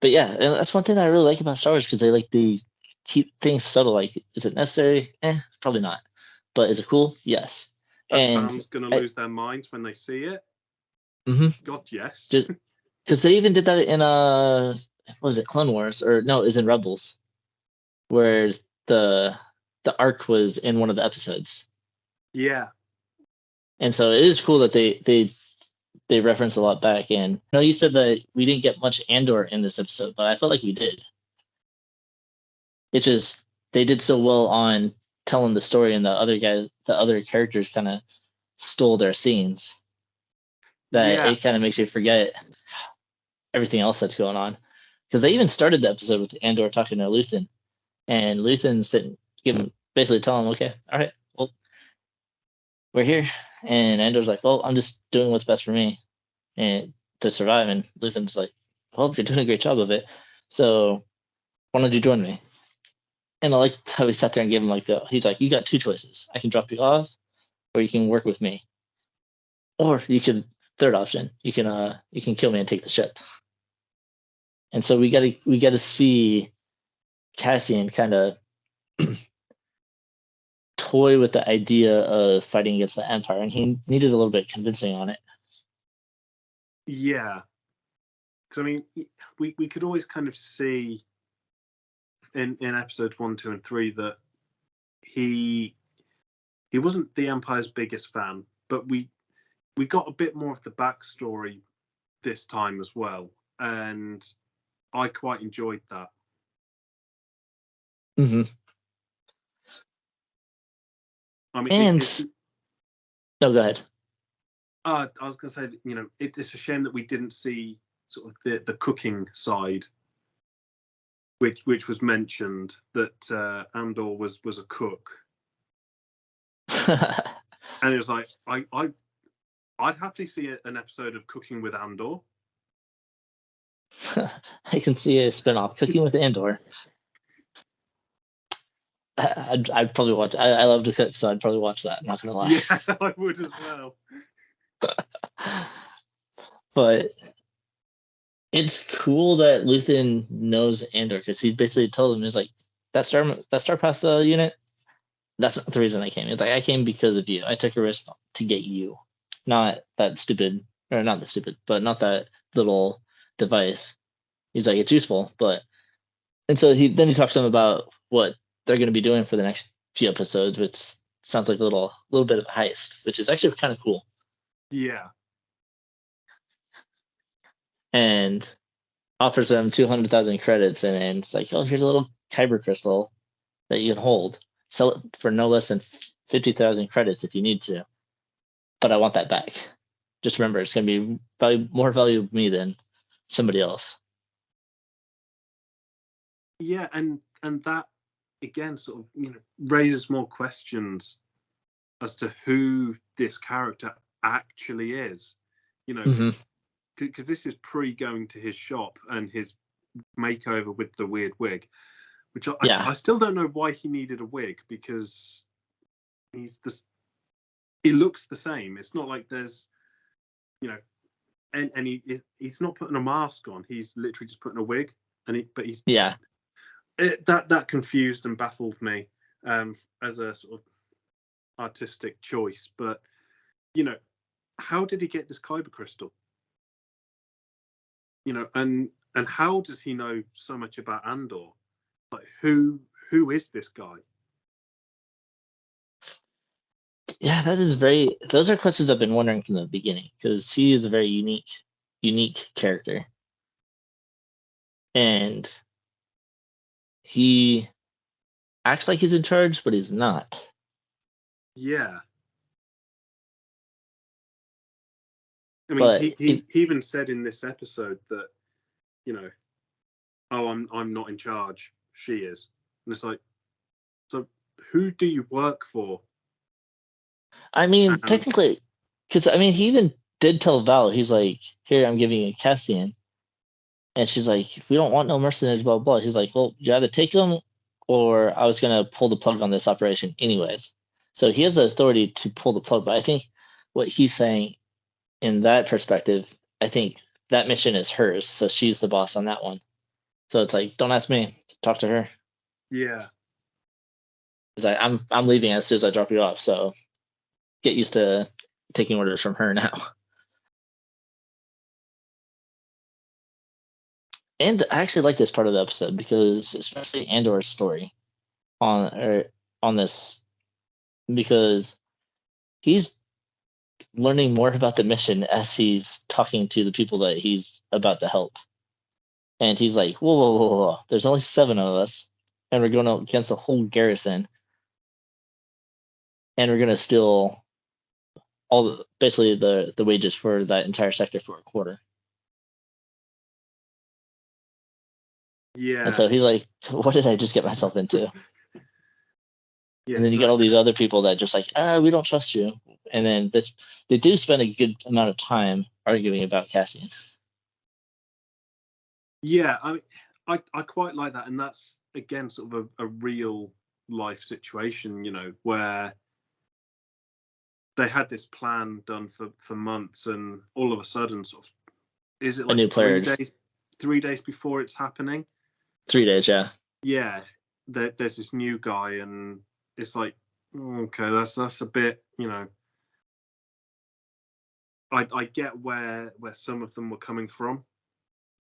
yeah, and that's one thing that I really like about Star Wars, because they keep things subtle. Like, is it necessary? Probably not. But is it cool? Yes. are And fans gonna lose their minds when they see it? Mhm. God, yes. Just because they even did that in what was it, Clone Wars, or no, it was in Rebels, where the arc was in one of the episodes. Yeah, And so it is cool that they reference a lot back. And I know you said that we didn't get much Andor in this episode, but I felt like we did. It's just they did so well on telling the story, and the other characters kind of stole their scenes, that yeah, it kind of makes you forget everything else that's going on. Because they even started the episode with Andor talking to Luthen, and Luthen sitting, basically telling him, "Okay, all right, well, we're here," and Andor's like, "Well, I'm just doing what's best for me and to survive," and Luthen's like, "Well, you're doing a great job of it, so why don't you join me?" And I like how he sat there and gave him he's like, "You got two choices. I can drop you off, or you can work with me, or you can, third option, you can kill me and take the ship." And so we gotta see Cassian kind of toy with the idea of fighting against the Empire, and he needed a little bit of convincing on it. yeah. Because I mean, we could always kind of see in episodes 1, 2, and 3 that he wasn't the Empire's biggest fan, but we got a bit more of the backstory this time as well, and I quite enjoyed that. Mm-hmm. I mean, And no, go ahead. I was going to say, it's a shame that we didn't see sort of the cooking side, which was mentioned, that Andor was a cook, and it was like I'd happily see an episode of Cooking with Andor. I can see a spinoff, Cooking with Andor. I'd probably watch. I love to cook, so I'd probably watch that. I'm not gonna lie. Yeah, I would as well. But it's cool that Luthen knows Andor, because he basically told him, he's like, that star path unit, that's not the reason I came. He's like, I came because of you. I took a risk to get you, not that stupid, or not the stupid, but not that little device. He's like, it's useful, but, and so he talks to him about what they're going to be doing for the next few episodes, which sounds like a little bit of a heist, which is actually kind of cool. Yeah, And offers them 200,000 credits, and then it's like, oh, here's a little kyber crystal that you can hold. Sell it for no less than 50,000 credits if you need to. But I want that back. Just remember, it's going to be more valuable to me than somebody else. yeah, and that again sort of raises more questions as to who this character actually is. Mm-hmm. Because this is pre going to his shop and his makeover with the weird wig, which Yeah. I still don't know why he needed a wig, because he looks the same. It's not like there's and he's not putting a mask on. He's literally just putting a wig, but he's Yeah. that confused and baffled me as a sort of artistic choice. But how did he get this kyber crystal? And how does he know so much about Andor? Like, who is this guy? Yeah, those are questions I've been wondering from the beginning, because he is a very unique character. And he acts like he's in charge, but he's not. Yeah, I mean, But he even said in this episode that, oh, I'm not in charge. She is, and it's like, so who do you work for? I mean, And technically, because I mean, he even did tell Val, he's like, "Here, I'm giving you Cassian," and she's like, "We don't want no mercenaries." Blah blah. He's like, "Well, you either take them, or I was gonna pull the plug on this operation anyways." So he has the authority to pull the plug. But I think what he's saying in that perspective, I think that mission is hers, so she's the boss on that one. So it's like, don't ask me, talk to her. yeah, It's like I'm leaving as soon as I drop you off. So get used to taking orders from her now. And I actually like this part of the episode because, especially Andor's story on this, because he's learning more about the mission as he's talking to the people that he's about to help. And he's like, whoa, whoa, whoa, whoa. There's only 7 of us, and we're going up against a whole garrison, and we're gonna steal basically the wages for that entire sector for a quarter. And yeah, so he's like, what did I just get myself into? yeah. And then you get all these other people that just like, we don't trust you. And then they do spend a good amount of time arguing about Cassian. Yeah, I mean, I quite like that, and that's again sort of a real life situation, where they had this plan done for months, and all of a sudden, sort of, is it A like new player, 3 days before it's happening? 3 days, yeah. Yeah, there's this new guy, and it's like, okay, that's a bit, I get where some of them were coming from.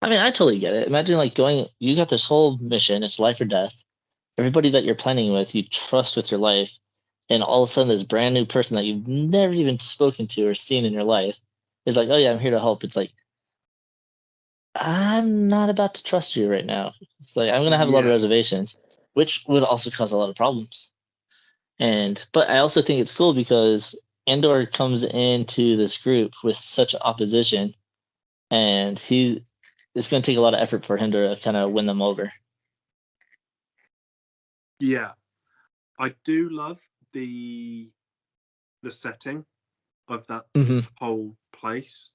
I mean, I totally get it. Imagine like you got this whole mission, it's life or death. Everybody that you're planning with, you trust with your life, and all of a sudden this brand new person that you've never even spoken to or seen in your life is like, oh yeah, I'm here to help. It's like, I'm not about to trust you right now. It's like I'm gonna have a lot of Yeah, reservations, which would also cause a lot of problems. But I also think it's cool because Andor comes into this group with such opposition, and it's going to take a lot of effort for him to kind of win them over. yeah. I do love the setting of that Mm-hmm. whole place.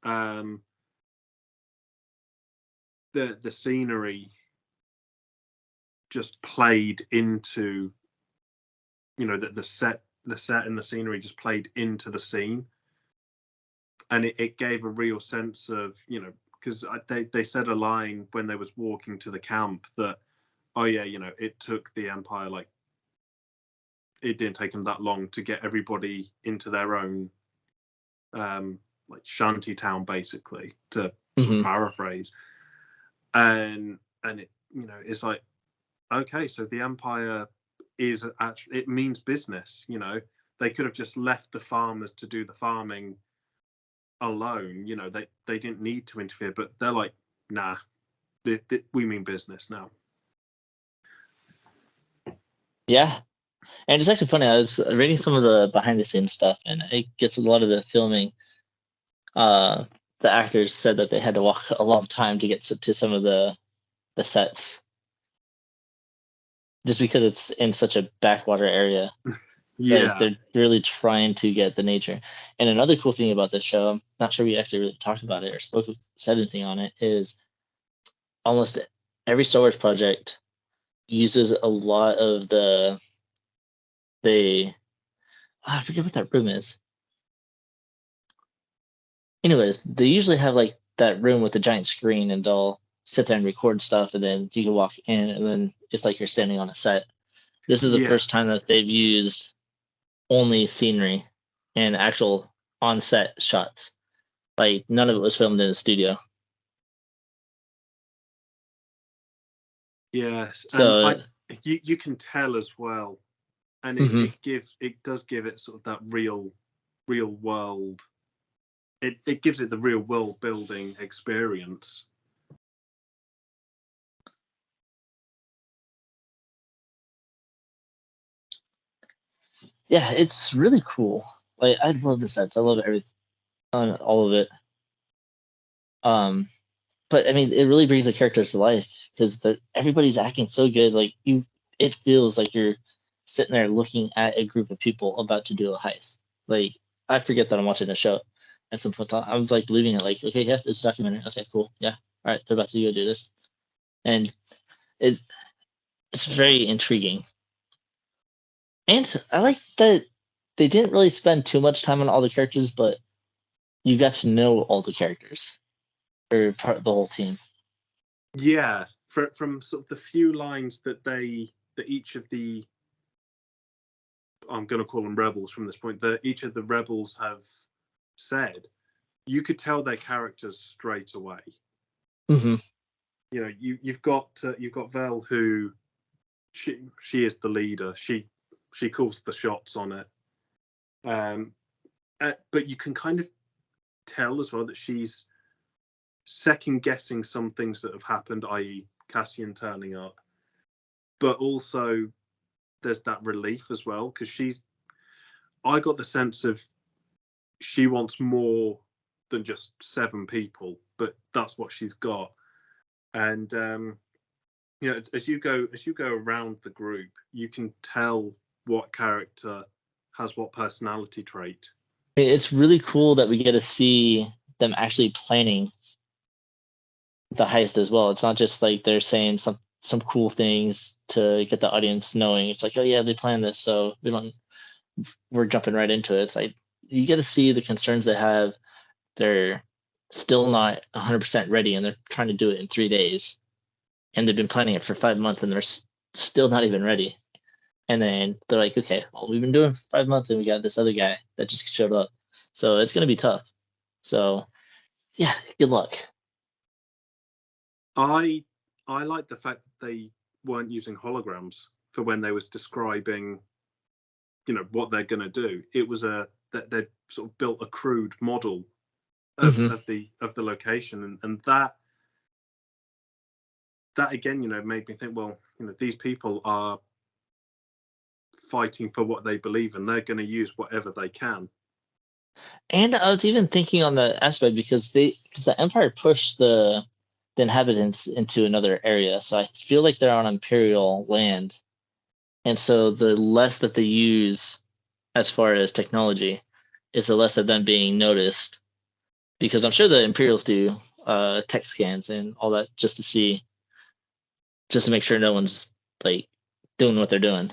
The scenery just played into, the set and the scenery just played into the scene, and it gave a real sense of, because they said a line when they was walking to the camp that, oh yeah, it took the Empire, like, it didn't take them that long to get everybody into their own like shanty town, basically, to sort of Mm-hmm. paraphrase. And it, it's like, okay, so the Empire is actually, it means business. They could have just left the farmers to do the farming alone. They didn't need to interfere, but they're like, nah, we mean business now. Yeah, and it's actually funny. I was reading some of the behind the scenes stuff, and it gets a lot of the filming. Uh, the actors said that they had to walk a long time to get to some of the sets, just because it's in such a backwater area. Like Yeah, they're really trying to get the nature. And another cool thing about this show, I'm not sure we actually really talked about it or said anything on it, is almost every Star Wars project uses a lot of the I forget what that room is. Anyways, they usually have like that room with a giant screen, and they'll sit there and record stuff, and then you can walk in, and then it's like you're standing on a set. This is the yeah, first time that they've used only scenery and actual on-set shots. Like none of it was filmed in a studio. yes. And So you can tell as well, and mhm. it does give it sort of that real world. It gives it the real world building experience. Yeah, it's really cool. Like I love the sets. I love everything, all of it. But I mean, it really brings the characters to life because everybody's acting so good. Like it feels like you're sitting there looking at a group of people about to do a heist. Like I forget that I'm watching a show at some point. I'm like believing it. Like, okay, yeah, this is a documentary. Okay, cool, yeah, all right, they're about to go do this, and it it's very intriguing. And I like that they didn't really spend too much time on all the characters, but you got to know all the characters or part of the whole team. Yeah, from sort of the few lines that each of the, I'm going to call them rebels from this point, that each of the rebels have said, you could tell their characters straight away. Mm-hmm. You know, you've got Vel, who she is the leader. She calls the shots on it. But you can kind of tell as well that she's second guessing some things that have happened, i.e. Cassian turning up. But also there's that relief as well, because I got the sense of she wants more than just 7 people, but that's what she's got. And you know, as you go around the group, you can tell what character has what personality trait. It's really cool that we get to see them actually planning the heist as well. It's not just like they're saying some cool things to get the audience knowing. It's like, oh yeah, they planned this, so we're jumping right into it. It's like you get to see the concerns they have. They're still not 100% ready, and they're trying to do it in 3 days, and they've been planning it for 5 months, and they're still not even ready. And then they're like, okay, well, we've been doing 5 months, and we got this other guy that just showed up, so it's gonna be tough. So yeah, good luck. I like the fact that they weren't using holograms for when they was describing, you know, what they're going to do. It was that they sort of built a crude model of, Mm-hmm. of the location, and that again, you know, made me think, well, you know, these people are fighting for what they believe, and they're going to use whatever they can. And I was even thinking on the aspect because the Empire pushed the inhabitants into another area, so I feel like they're on Imperial land, and so the less that they use as far as technology is the less of them being noticed. Because I'm sure the Imperials do tech scans and all that just to make sure no one's like doing what they're doing.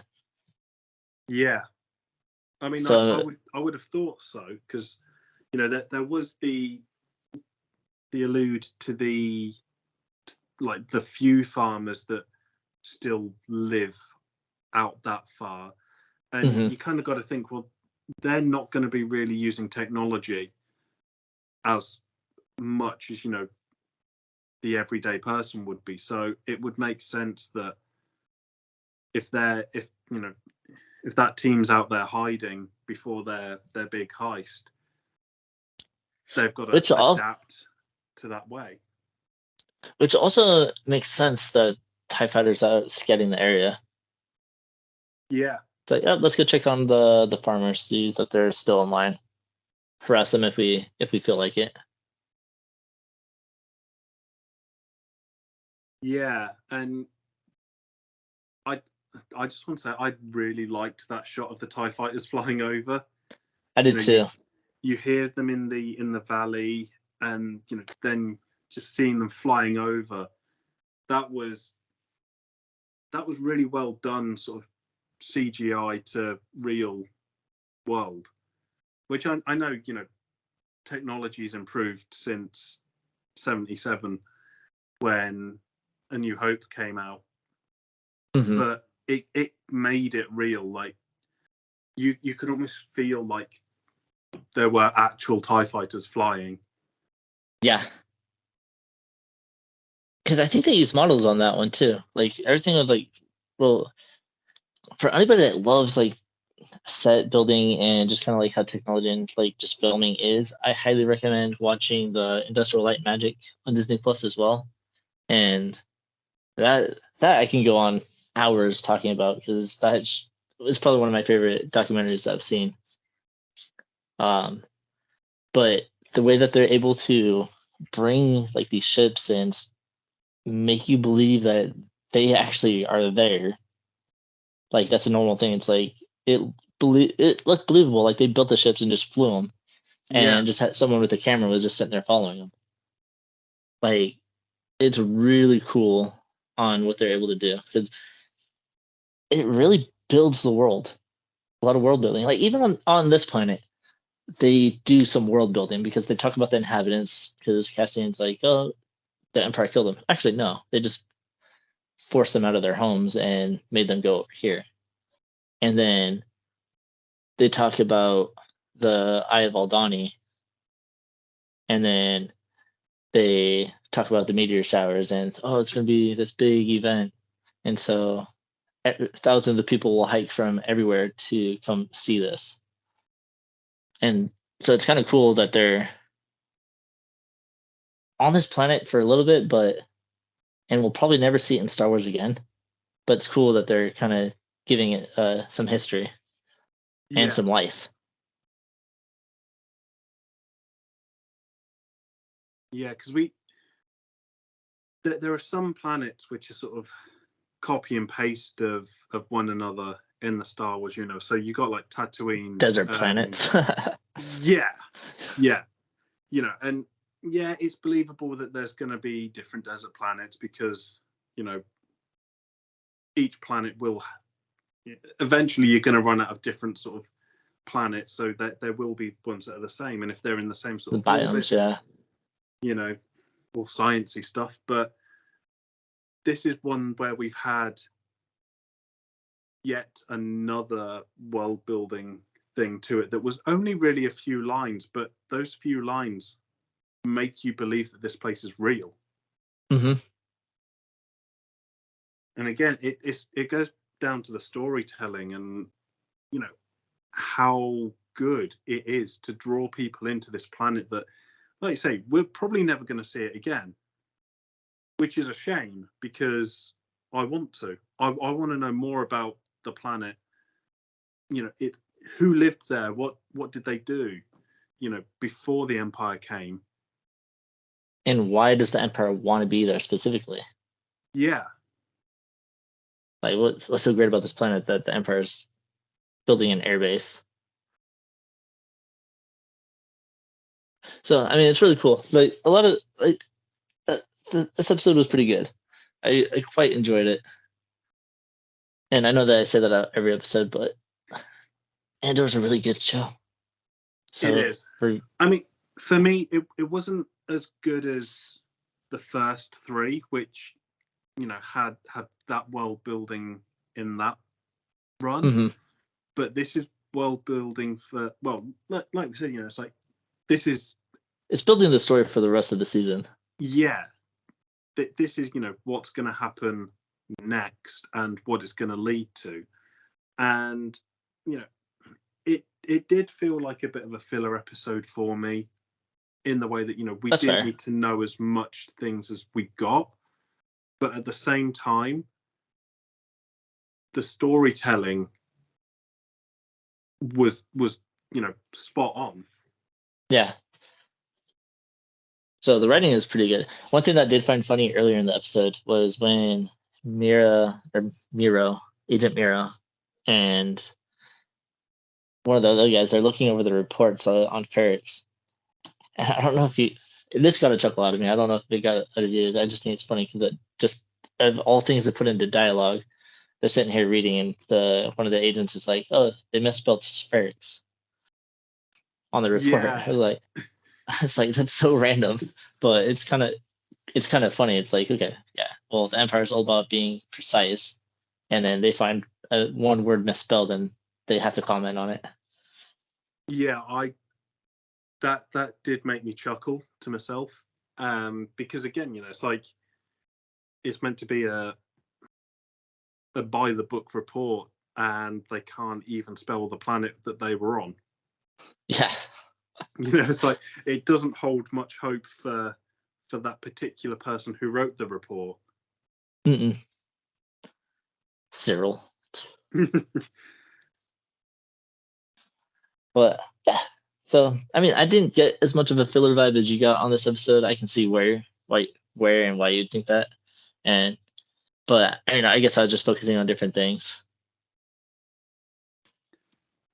Yeah, I mean, So I would have thought so, because you know that there was the allude to the, like, the few farmers that still live out that far, and mhm. you kind of got to think, well, they're not going to be really using technology as much as, you know, the everyday person would be. So it would make sense that if you know, if that team's out there hiding before their big heist, they've got to which all adapt to that way. which also makes sense that TIE fighters are scanning the area. Yeah, It's like, yeah, let's go check on the farmers, see that they're still in line. Harass them if we feel like it. yeah, and I just want to say I really liked that shot of the TIE fighters flying over. I You did know, too. you hear them in the valley, and you know, then just seeing them flying over, that was really well done, sort of CGI to real world, which I know, you know, technology's improved since 77 when A New Hope came out, Hmm. but it made it real. Like you could almost feel like there were actual TIE fighters flying. Yeah, because I think they use models on that one too. Like everything was like, well, for anybody that loves like set building and just kind of like how technology and like just filming is, I highly recommend watching the Industrial Light and Magic on Disney Plus as well. And that I can go on hours talking about because is probably one of my favorite documentaries that I've seen. Um, but the way that they're able to bring like these ships and make you believe that they actually are there. Like that's a normal thing. It's like it looked believable. Like they built the ships and just flew them, Yeah, and just had someone with a camera was just sitting there following them. Like it's really cool on what they're able to do because it really builds the world. A lot of world building. Like even on this planet, they do some world building because they talk about the inhabitants. Because Cassian's like, oh, the Empire killed them. Actually, no, they just forced them out of their homes and made them go over here. And then they talk about the Eye of Aldani, and then they talk about the meteor showers, and oh, it's going to be this big event, and so thousands of people will hike from everywhere to come see this. And so it's kind of cool that they're on this planet for a little bit, and we'll probably never see it in Star Wars again. But it's cool that they're kind of giving it some history and yeah, some life. yeah. Because there are some planets which are sort of copy and paste of one another in the Star Wars universe. So you got like Tatooine, Desert planets. yeah, yeah, and yeah, it's believable that there's going to be different desert planets because each planet will eventually you're going to run out of different sort of planets, so that there will be ones that are the same, and if they're in the same sort The of orbit, biomes, yeah. All sciencey stuff. But this is one where we've had yet another world building thing to it that was only really a few lines, but those few lines make you believe that this place is real. Mm-hmm. And again, it goes down to the storytelling and how good it is to draw people into this planet that, like you say, we're probably never going to see it again, which is a shame because I want to. I want to know more about the planet. Who lived there, what did they do, before the Empire came. And why does the Empire want to be there specifically? Yeah, Like, what's so great about this planet that the Empire's building an airbase? So, I mean, it's really cool. Like, a lot of like this episode was pretty good. I quite enjoyed it, and I know that I say that out every episode, but Andor's a really good show. So it is. I mean, for me, it wasn't as good as the first three, which had that world building in that run. Mm-hmm. But this is world building for, well, like we said, it's like this is It's building the story for the rest of the season. yeah. This is what's going to happen next and what it's going to lead to, and it did feel like a bit of a filler episode for me, in the way that we That's didn't fair. need to know as much things as we got, but at the same time, the storytelling was spot on. Yeah. So the writing is pretty good. One thing that I did find funny earlier in the episode was when Agent Miro, and one of the other guys, they're looking over the reports on Ferrex. And I don't know if this got a chuckle out of me. I don't know if it got out of you. I just think it's funny because it just, of all things to put into dialogue, they're sitting here reading, and one of the agents is like, "Oh, they misspelled Ferrex on the report." Yeah, I was like, that's so random, but it's kind of funny. It's like, okay, yeah, well, the Empire's all about being precise, and then they find one word misspelled and they have to comment on it. yeah, that did make me chuckle to myself, because again, it's like it's meant to be a by the book report, and they can't even spell the planet that they were on. Yeah. It's like it doesn't hold much hope for that particular person who wrote the report. Mm-mm. Cyril. But yeah, So I mean, I didn't get as much of a filler vibe as you got on this episode. I can see where and why you'd think that, but I mean, I guess I was just focusing on different things,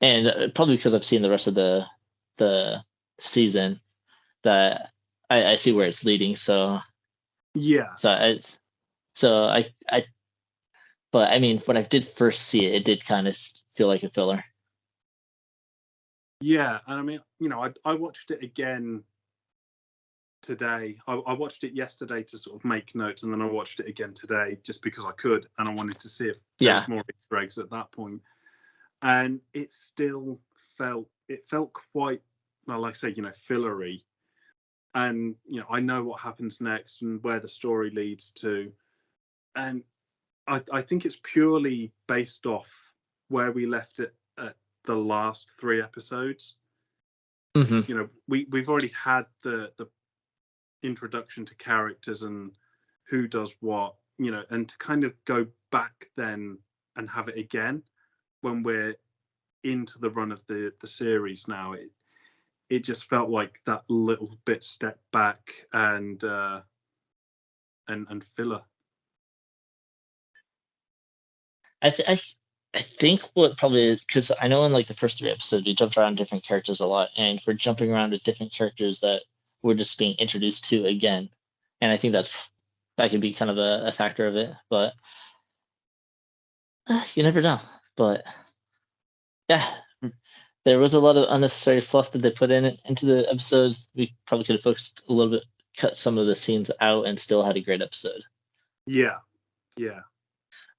and probably because I've seen the rest of the season, that I see where it's leading. Yeah, So I so I but I mean, when I did first see it, it did kind of feel like a filler. yeah, and I mean, I watched it again today. I watched it yesterday to sort of make notes, and then I watched it again today just because I could, and I wanted to see if there was Yeah, more Easter eggs at that point. And it still felt quite, well, like I say, fillery. And I know what happens next and where the story leads to, and I think it's purely based off where we left it at the last 3 episodes. hmm We've already had the introduction to characters and who does what, and to kind of go back then and have it again when we're into the run of the series now, it just felt like that little bit step back and filler. I think what probably, because I know in like the first 3 episodes we jumped around different characters a lot, and we're jumping around with different characters that we're just being introduced to again, and I think that could be kind of a factor of it, but you never know. But yeah, there was a lot of unnecessary fluff that they put into the episodes. We probably could have focused a little bit, cut some of the scenes out, and still had a great episode. Yeah, yeah.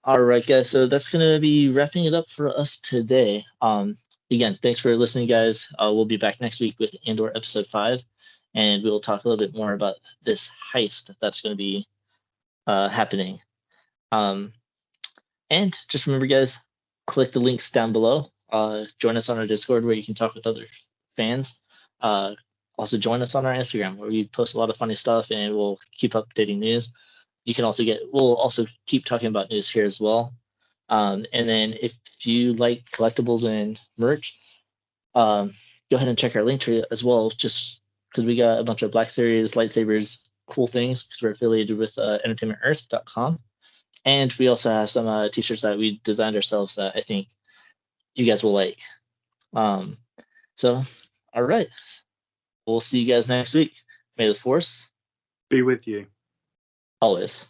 All right, guys. So that's gonna be wrapping it up for us today. Again, thanks for listening, guys. We'll be back next week with Andor episode 5, and we will talk a little bit more about this heist that's going to be happening. Um, and just remember, guys, click the links down below. Join us on our Discord where you can talk with other fans. Also, join us on our Instagram where we post a lot of funny stuff, and we'll keep updating news. We'll also keep talking about news here as well. And then if you like collectibles and merch, go ahead and check our link tree as well, just because we got a bunch of Black Series, lightsabers, cool things, because we're affiliated with entertainmentearth.com. And we also have some t-shirts that we designed ourselves that I think you guys will like. Um, so, all right. We'll see you guys next week. May the Force Be with you. always